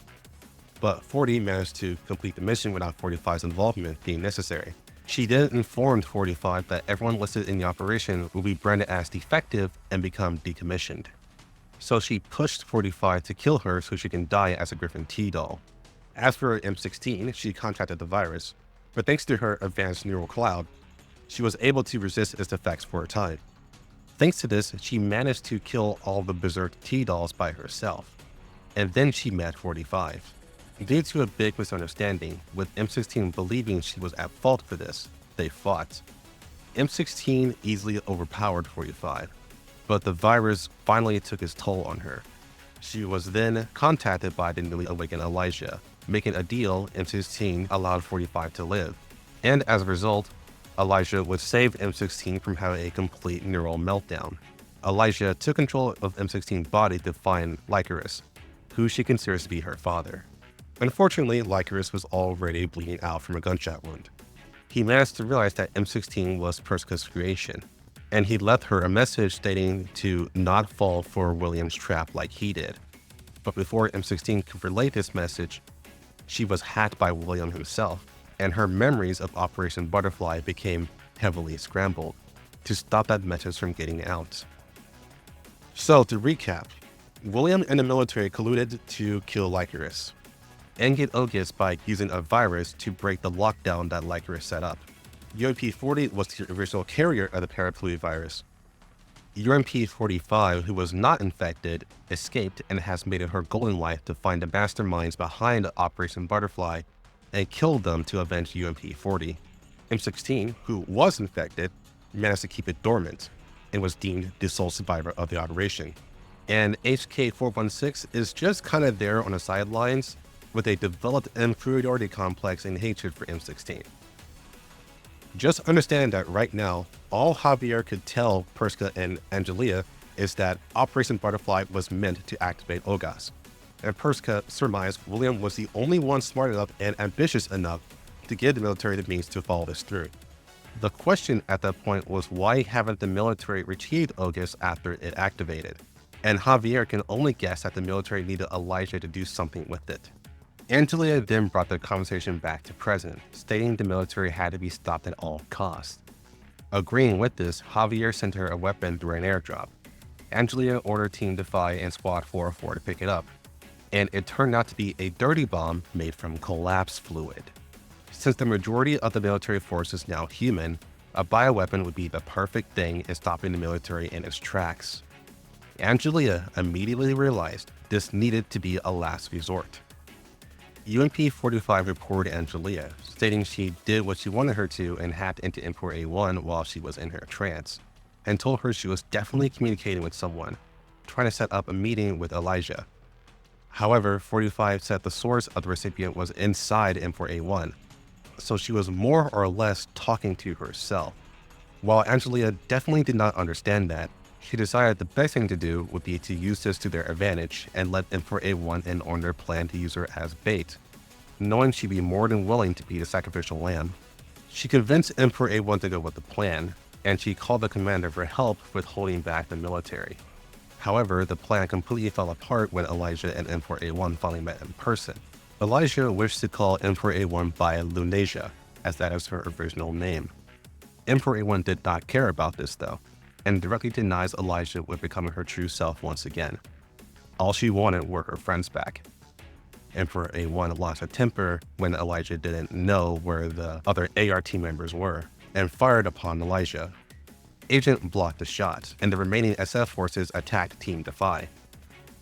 but 40 managed to complete the mission without 45's involvement being necessary. She then informed 45 that everyone listed in the operation will be branded as defective and become decommissioned. So she pushed 45 to kill her so she can die as a Griffin T-doll. As for M16, she contracted the virus, but thanks to her advanced neural cloud, she was able to resist its effects for a time. Thanks to this, she managed to kill all the berserk T-dolls by herself, and then she met 45. Due to a big misunderstanding, with M16 believing she was at fault for this, they fought. M16 easily overpowered 45, but the virus finally took its toll on her. She was then contacted by the newly awakened Elijah, making a deal M16 allowed 45 to live, and as a result, Elijah would save M16 from having a complete neural meltdown. Elijah took control of M16's body to find Licorice, who she considers to be her father. Unfortunately, Licorice was already bleeding out from a gunshot wound. He managed to realize that M16 was Perska's creation, and he left her a message stating to not fall for William's trap like he did. But before M16 could relay this message, she was hacked by William himself, and her memories of Operation Butterfly became heavily scrambled to stop that message from getting out. So to recap, William and the military colluded to kill Licorice and get OGAS by using a virus to break the lockdown that Licorice set up. UMP-40 was the original carrier of the Parapluie virus. UMP-45, who was not infected, escaped and has made it her goal in life to find the masterminds behind Operation Butterfly and kill them to avenge UMP-40. M16, who was infected, managed to keep it dormant and was deemed the sole survivor of the operation. And HK-416 is just kind of there on the sidelines with a developed inferiority complex and hatred for M16. Just understand that right now, all Javier could tell Perska and Angelia is that Operation Butterfly was meant to activate OGAS, and Perska surmised William was the only one smart enough and ambitious enough to give the military the means to follow this through. The question at that point was, why haven't the military retrieved August after it activated? And Javier can only guess that the military needed Elijah to do something with it. Angelia then brought the conversation back to present, stating the military had to be stopped at all costs. Agreeing with this, Javier sent her a weapon through an airdrop. Angelia ordered Team Defy and Squad 404 to pick it up, and it turned out to be a dirty bomb made from collapse fluid. Since the majority of the military force is now human, a bioweapon would be the perfect thing in stopping the military in its tracks. Angelia immediately realized this needed to be a last resort. UMP-45 reported Angelia, stating she did what she wanted her to and hacked into Import A1 while she was in her trance, and told her she was definitely communicating with someone, trying to set up a meeting with Elijah. However, 45 said the source of the recipient was inside Import A1, so she was more or less talking to herself. While Angelia definitely did not understand that, she decided the best thing to do would be to use this to their advantage and let Import A1 in on their plan to use her as bait, knowing she'd be more than willing to be the sacrificial lamb. She convinced Import A1 to go with the plan, and she called the commander for help with holding back the military. However, the plan completely fell apart when Elijah and Import A1 finally met in person. Elijah wished to call Import A1 by Lunasia, as that is her original name. Import A1 did not care about this though, and directly denies Elijah with becoming her true self once again. All she wanted were her friends back. Emperor A1 lost a temper when Elijah didn't know where the other AR team members were, and fired upon Elijah. Agent blocked the shot, and the remaining SF forces attacked Team Defy.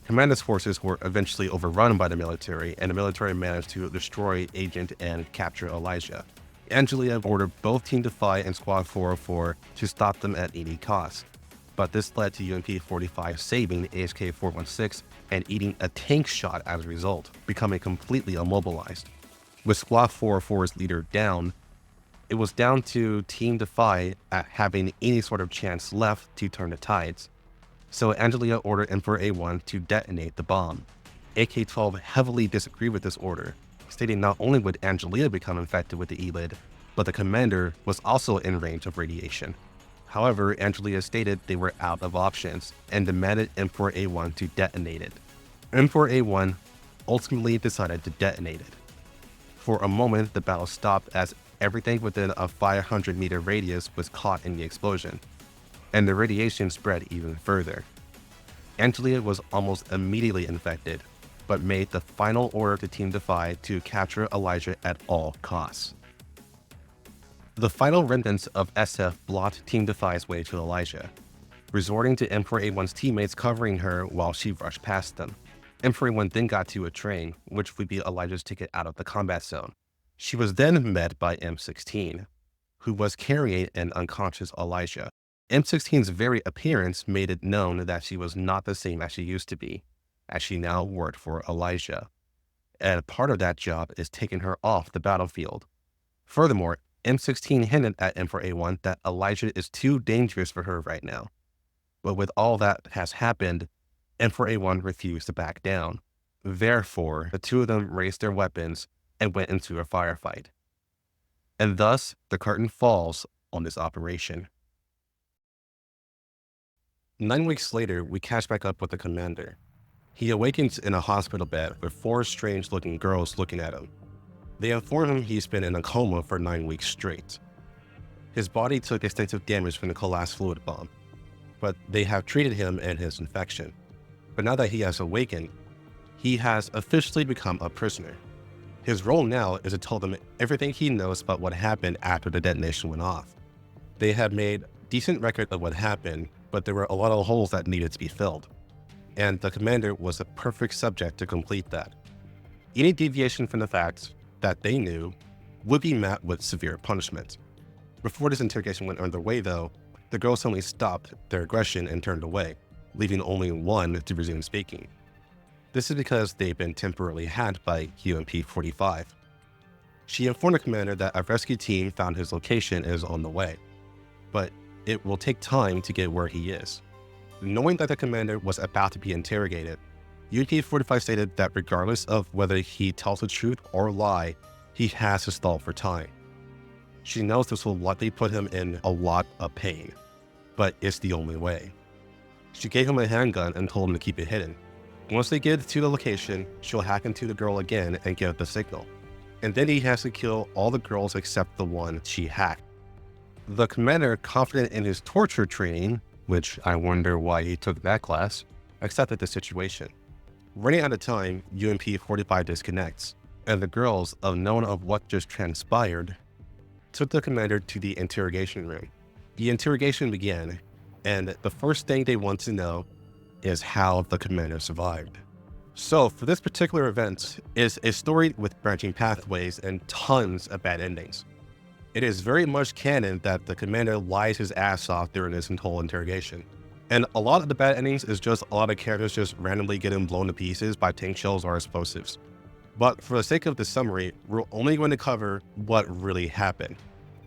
Commander's forces were eventually overrun by the military, and the military managed to destroy Agent and capture Elijah. Angelia ordered both Team Defy and Squad 404 to stop them at any cost, but this led to UMP-45 saving the AHK-416 and eating a tank shot as a result, becoming completely immobilized. With Squad 404's leader down, it was down to Team Defy at having any sort of chance left to turn the tides. So Angelia ordered Emperor A1 to detonate the bomb. AK-12 heavily disagreed with this order, stating not only would Angelia become infected with the ELID, but the commander was also in range of radiation. However, Angelia stated they were out of options and demanded Emperor A1 to detonate it. Emperor A1 ultimately decided to detonate it. For a moment, the battle stopped as everything within a 500-meter radius was caught in the explosion, and the radiation spread even further. Angelia was almost immediately infected, but made the final order to Team Defy to capture Elijah at all costs. The final remnants of SF blocked Team Defy's way to Elijah, resorting to Emperor A1's teammates covering her while she rushed past them. Emperor A1 then got to a train, which would be Elijah's ticket out of the combat zone. She was then met by M16, who was carrying an unconscious Elijah. M16's very appearance made it known that she was not the same as she used to be, as she now worked for Elijah. And part of that job is taking her off the battlefield. Furthermore, M16 hinted at Emperor A1 that Elijah is too dangerous for her right now. But with all that has happened, Emperor A1 refused to back down. Therefore, the two of them raised their weapons and went into a firefight. And thus, the curtain falls on this operation. 9 weeks later, we catch back up with the commander. He awakens in a hospital bed with 4 strange-looking girls looking at him. They inform him he's been in a coma for 9 weeks straight. His body took extensive damage from the collapsed fluid bomb, but they have treated him and his infection. But now that he has awakened, he has officially become a prisoner. His role now is to tell them everything he knows about what happened after the detonation went off. They had made decent record of what happened, but there were a lot of holes that needed to be filled, and the commander was a perfect subject to complete that. Any deviation from the facts that they knew would be met with severe punishment. Before this interrogation went underway though, the girls suddenly stopped their aggression and turned away, leaving only one to resume speaking. This is because they've been temporarily hacked by UMP-45. She informed the commander that a rescue team found his location and is on the way, but it will take time to get where he is. Knowing that the commander was about to be interrogated, UMP-45 stated that regardless of whether he tells the truth or lie, he has to stall for time. She knows this will likely put him in a lot of pain, but it's the only way. She gave him a handgun and told him to keep it hidden. Once they get to the location, she'll hack into the girl again and give the signal. And then he has to kill all the girls except the one she hacked. The commander, confident in his torture training, which I wonder why he took that class, accepted the situation. Running out of time, UMP-45 disconnects, and the girls, unknown of what just transpired, took the commander to the interrogation room. The interrogation began, and the first thing they want to know is how the commander survived. So for this particular event is a story with branching pathways and tons of bad endings. It is very much canon that the commander lies his ass off during this whole interrogation. And a lot of the bad endings is just a lot of characters just randomly getting blown to pieces by tank shells or explosives. But for the sake of the summary, we're only going to cover what really happened.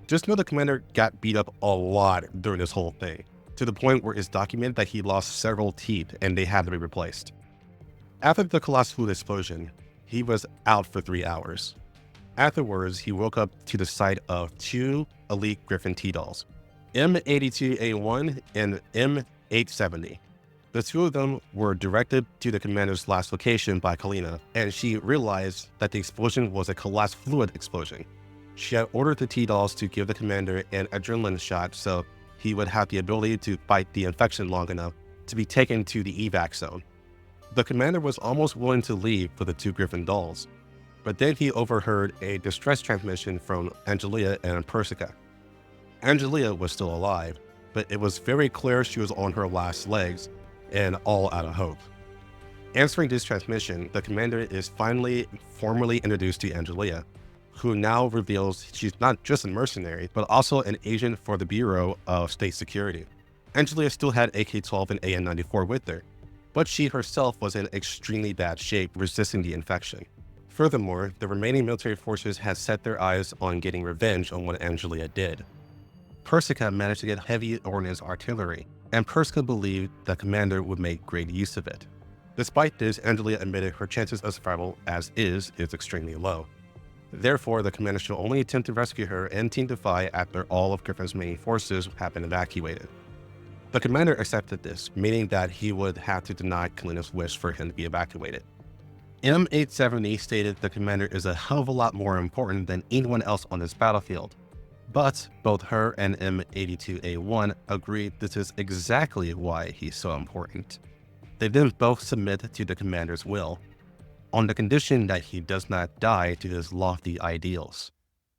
Just know the commander got beat up a lot during this whole thing, to the point where it's documented that he lost several teeth and they had to be replaced. After the colossal explosion, he was out for 3 hours. Afterwards, he woke up to the sight of 2 elite Griffin T-dolls, M82A1 and M870. The 2 of them were directed to the commander's last location by Kalina, and she realized that the explosion was a collapsed fluid explosion. She had ordered the T-dolls to give the commander an adrenaline shot so he would have the ability to fight the infection long enough to be taken to the evac zone. The commander was almost willing to leave for the 2 Griffin dolls, but then he overheard a distress transmission from Angelia and Persica. Angelia was still alive, but it was very clear she was on her last legs and all out of hope. Answering this transmission, the commander is finally formally introduced to Angelia, who now reveals she's not just a mercenary, but also an agent for the Bureau of State Security. Angelia still had AK-12 and AN-94 with her, but she herself was in extremely bad shape resisting the infection. Furthermore, the remaining military forces had set their eyes on getting revenge on what Angelia did. Persica managed to get heavy ordnance artillery, and Persica believed the commander would make great use of it. Despite this, Angelia admitted her chances of survival as is extremely low. Therefore, the commander should only attempt to rescue her and Team Defy after all of Griffin's main forces have been evacuated. The commander accepted this, meaning that he would have to deny Kalina's wish for him to be evacuated. M870 stated the commander is a hell of a lot more important than anyone else on this battlefield, but both her and M82A1 agreed this is exactly why he's so important. They then both submit to the commander's will, on the condition that he does not die to his lofty ideals.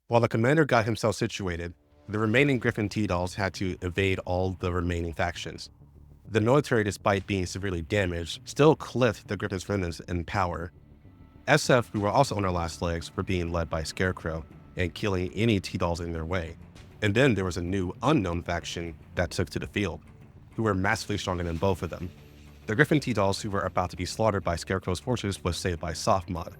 While the commander got himself situated, the remaining Griffin T-dolls had to evade all the remaining factions. The military, despite being severely damaged, still clipped the Griffin's remnants in power. SF, who were also on their last legs, were being led by Scarecrow and killing any T-dolls in their way. And then there was a new unknown faction that took to the field, who were massively stronger than both of them. The Griffin T-dolls who were about to be slaughtered by Scarecrow's forces was saved by Softmod,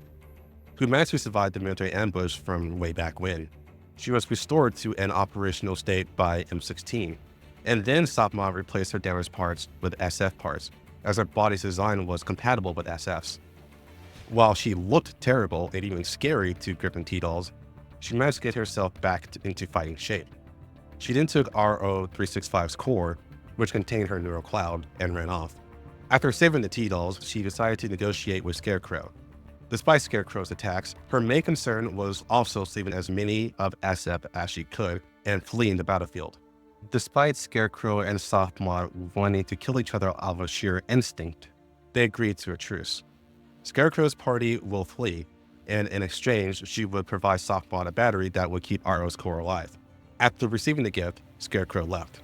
who managed to survive the military ambush from way back when. She was restored to an operational state by M16, and then Softmod replaced her damaged parts with SF parts, as her body's design was compatible with SF's. While she looked terrible and even scary to Griffin T-dolls, she managed to get herself back into fighting shape. She then took RO-365's core, which contained her neural cloud, and ran off. After saving the T-dolls, she decided to negotiate with Scarecrow. Despite Scarecrow's attacks, her main concern was also saving as many of SF as she could and fleeing the battlefield. Despite Scarecrow and Softmod wanting to kill each other out of sheer instinct, they agreed to a truce. Scarecrow's party will flee, and in exchange, she would provide Softmod a battery that would keep RO's core alive. After receiving the gift, Scarecrow left.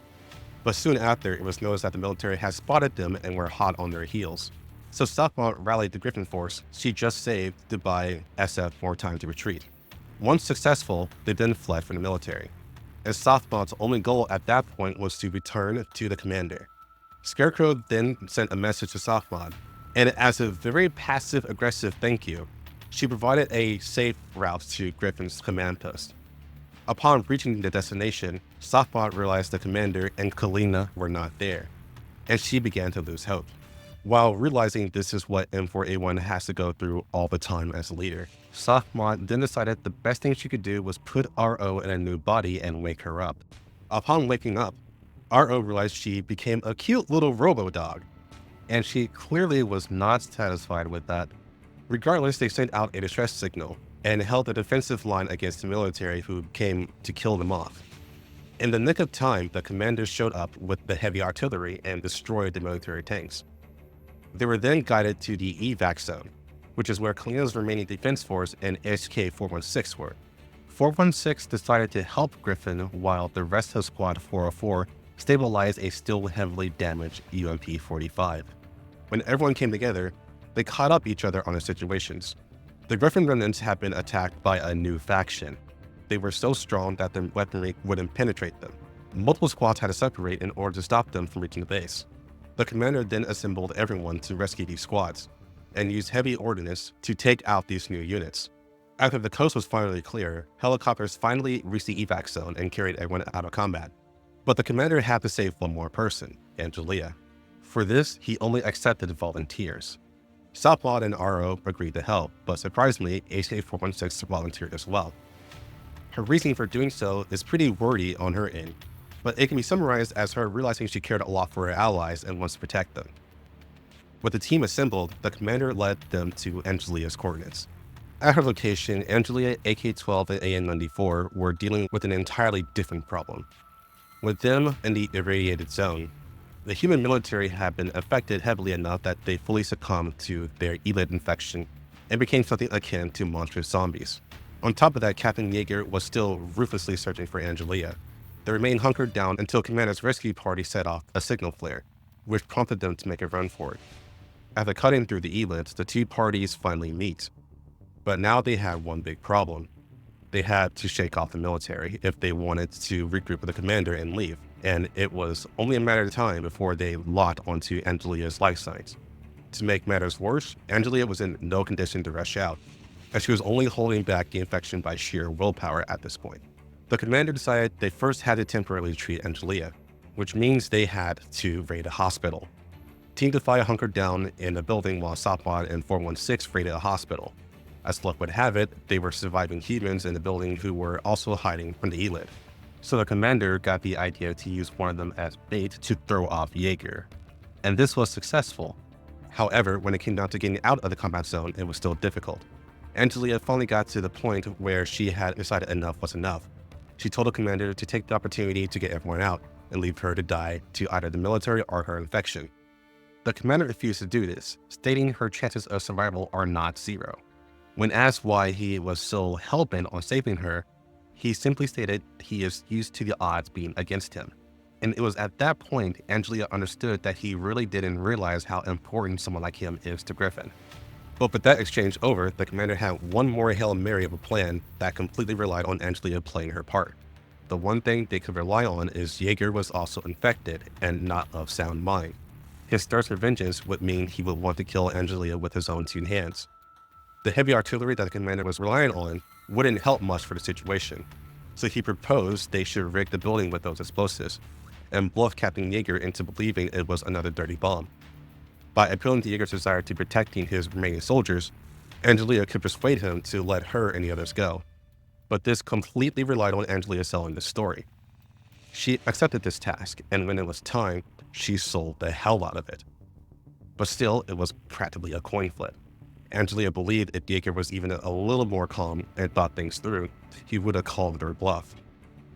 But soon after, it was noticed that the military had spotted them and were hot on their heels. So Softmod rallied the Griffin force she just saved to buy SF more time to retreat. Once successful, they then fled from the military, and Softmod's only goal at that point was to return to the commander. Scarecrow then sent a message to Softmod, and as a very passive-aggressive thank you, she provided a safe route to Griffin's command post. Upon reaching the destination, Softmod realized the commander and Kalina were not there, and she began to lose hope. While realizing this is what M4A1 has to go through all the time as a leader, Sophomont then decided the best thing she could do was put RO in a new body and wake her up. Upon waking up, RO realized she became a cute little robo-dog, and she clearly was not satisfied with that. Regardless, they sent out a distress signal and held a defensive line against the military who came to kill them off. In the nick of time, the commanders showed up with the heavy artillery and destroyed the military tanks. They were then guided to the evac zone, which is where Kalena's remaining defense force and SK-416 were. 416 decided to help Griffin while the rest of Squad 404 stabilized a still heavily damaged UMP-45. When everyone came together, they caught up each other on the situations. The Griffin remnants had been attacked by a new faction. They were so strong that their weaponry wouldn't penetrate them. Multiple squads had to separate in order to stop them from reaching the base. The commander then assembled everyone to rescue these squads, and used heavy ordnance to take out these new units. After the coast was finally clear, helicopters finally reached the evac zone and carried everyone out of combat. But the commander had to save one more person, Angelia. For this, he only accepted volunteers. Southpaw and RO agreed to help, but surprisingly, HK-416 volunteered as well. Her reasoning for doing so is pretty wordy on her end, but it can be summarized as her realizing she cared a lot for her allies and wants to protect them. With the team assembled, the commander led them to Angelia's coordinates. At her location, Angelia, AK-12, and AN-94 were dealing with an entirely different problem. With them in the irradiated zone, the human military had been affected heavily enough that they fully succumbed to their elite infection and became something akin to monstrous zombies. On top of that, Captain Yeager was still ruthlessly searching for Angelia. They remained hunkered down until Commander's rescue party set off a signal flare, which prompted them to make a run for it. After cutting through the elites, the two parties finally meet. But now they had one big problem. They had to shake off the military if they wanted to regroup with the commander and leave, and it was only a matter of time before they locked onto Angelia's life signs. To make matters worse, Angelia was in no condition to rush out, as she was only holding back the infection by sheer willpower at this point. The commander decided they first had to temporarily treat Angelia, which means they had to raid a hospital. Team Defy hunkered down in a building while Sopwad and 416 raided a hospital. As luck would have it, they were surviving humans in the building who were also hiding from the elite. So the commander got the idea to use one of them as bait to throw off Yeager. And this was successful. However, when it came down to getting out of the combat zone, it was still difficult. Angelia finally got to the point where she had decided enough was enough. She told the commander to take the opportunity to get everyone out and leave her to die to either the military or her infection. The commander refused to do this, stating her chances of survival are not zero. When asked why he was so hell-bent on saving her, he simply stated he is used to the odds being against him. And it was at that point Angelia understood that he really didn't realize how important someone like him is to Griffin. But with that exchange over, the commander had one more Hail Mary of a plan that completely relied on Angelia playing her part. The one thing they could rely on is Yeager was also infected and not of sound mind. His thirst for vengeance would mean he would want to kill Angelia with his own two hands. The heavy artillery that the commander was relying on wouldn't help much for the situation, so he proposed they should rig the building with those explosives and bluff Captain Yeager into believing it was another dirty bomb. By appealing to Yeager's desire to protecting his remaining soldiers, Angelia could persuade him to let her and the others go. But this completely relied on Angelia selling the story. She accepted this task, and when it was time, she sold the hell out of it. But still, it was practically a coin flip. Angelia believed if Yeager was even a little more calm and thought things through, he would have called her bluff.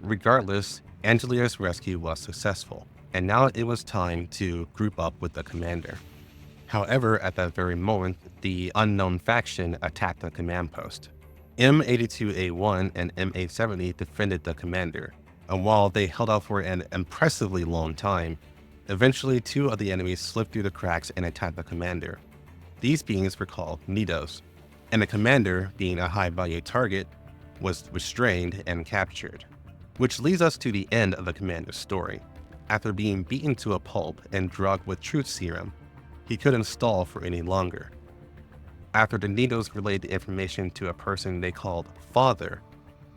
Regardless, Angelia's rescue was successful, and now it was time to group up with the commander. However, at that very moment, the unknown faction attacked the command post. M82A1 and M870 defended the commander, and while they held out for an impressively long time, eventually two of the enemies slipped through the cracks and attacked the commander. These beings were called Nidos, and the commander, being a high-value target, was restrained and captured. Which leads us to the end of the commander's story. After being beaten to a pulp and drugged with truth serum, he couldn't stall for any longer. After the Nidos relayed the information to a person they called Father,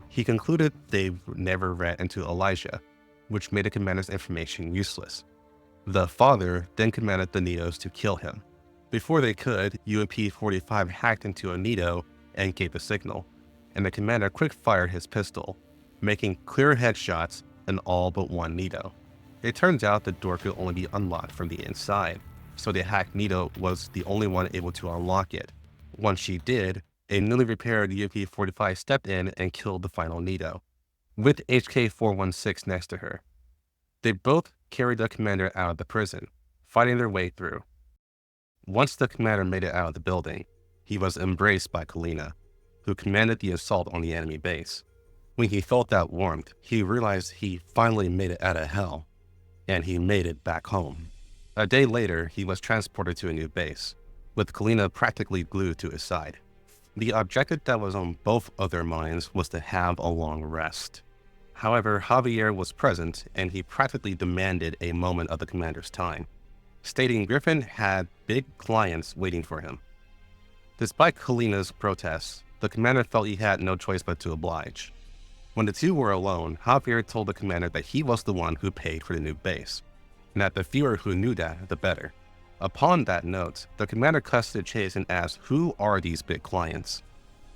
he concluded they never read into Elijah, which made the commander's information useless. The father then commanded the Nidos to kill him. Before they could, UMP-45 hacked into a Nido and gave a signal, and the commander quick-fired his pistol, making clear headshots in all but one Nido. It turns out the door could only be unlocked from the inside, so the hacked Nido was the only one able to unlock it. Once she did, a newly repaired UMP-45 stepped in and killed the final Nido, with HK-416 next to her. They both carried the commander out of the prison, fighting their way through. Once the commander made it out of the building, he was embraced by Kalina, who commanded the assault on the enemy base. When he felt that warmth, he realized he finally made it out of hell, and he made it back home. A day later, he was transported to a new base, with Kalina practically glued to his side. The objective that was on both of their minds was to have a long rest. However, Javier was present, and he practically demanded a moment of the commander's time, stating Griffin had big clients waiting for him. Despite Kalina's protests, the commander felt he had no choice but to oblige. When the two were alone, Javier told the commander that he was the one who paid for the new base, and that the fewer who knew that, the better. Upon that note, the commander cuts to the chase and asks who are these big clients,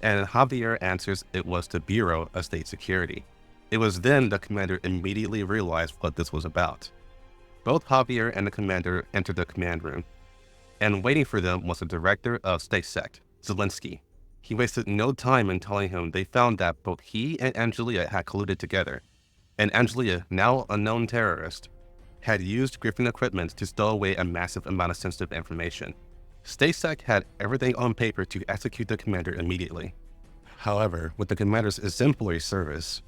and Javier answers it was the Bureau of State Security. It was then the commander immediately realized what this was about. Both Javier and the commander entered the command room, and waiting for them was the director of StateSec, Zelensky. He wasted no time in telling him they found that both he and Angelia had colluded together, and Angelia, now a known terrorist, had used Griffin equipment to stow away a massive amount of sensitive information. StateSec had everything on paper to execute the commander immediately. However, with the commander's exemplary service,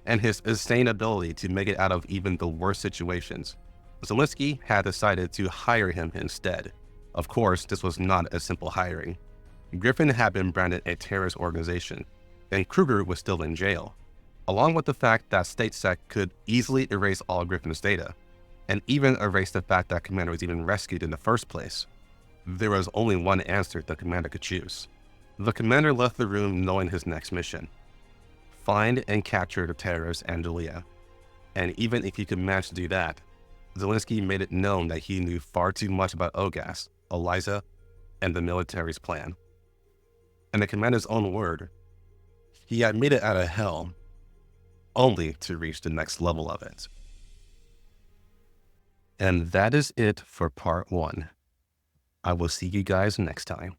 and his insane ability to make it out of even the worst situations, Zelensky had decided to hire him instead. Of course, this was not a simple hiring. Griffin had been branded a terrorist organization, and Kruger was still in jail, along with the fact that StateSec could easily erase all Griffin's data, and even erase the fact that Commander was even rescued in the first place. There was only one answer the commander could choose. The commander left the room knowing his next mission: find and capture the terrorist Angelia. And even if he could manage to do that, Zelensky made it known that he knew far too much about Ogas, Eliza, and the military's plan. In the commander's own word, he had made it out of hell, only to reach the next level of it. And that is it for part 1. I will see you guys next time.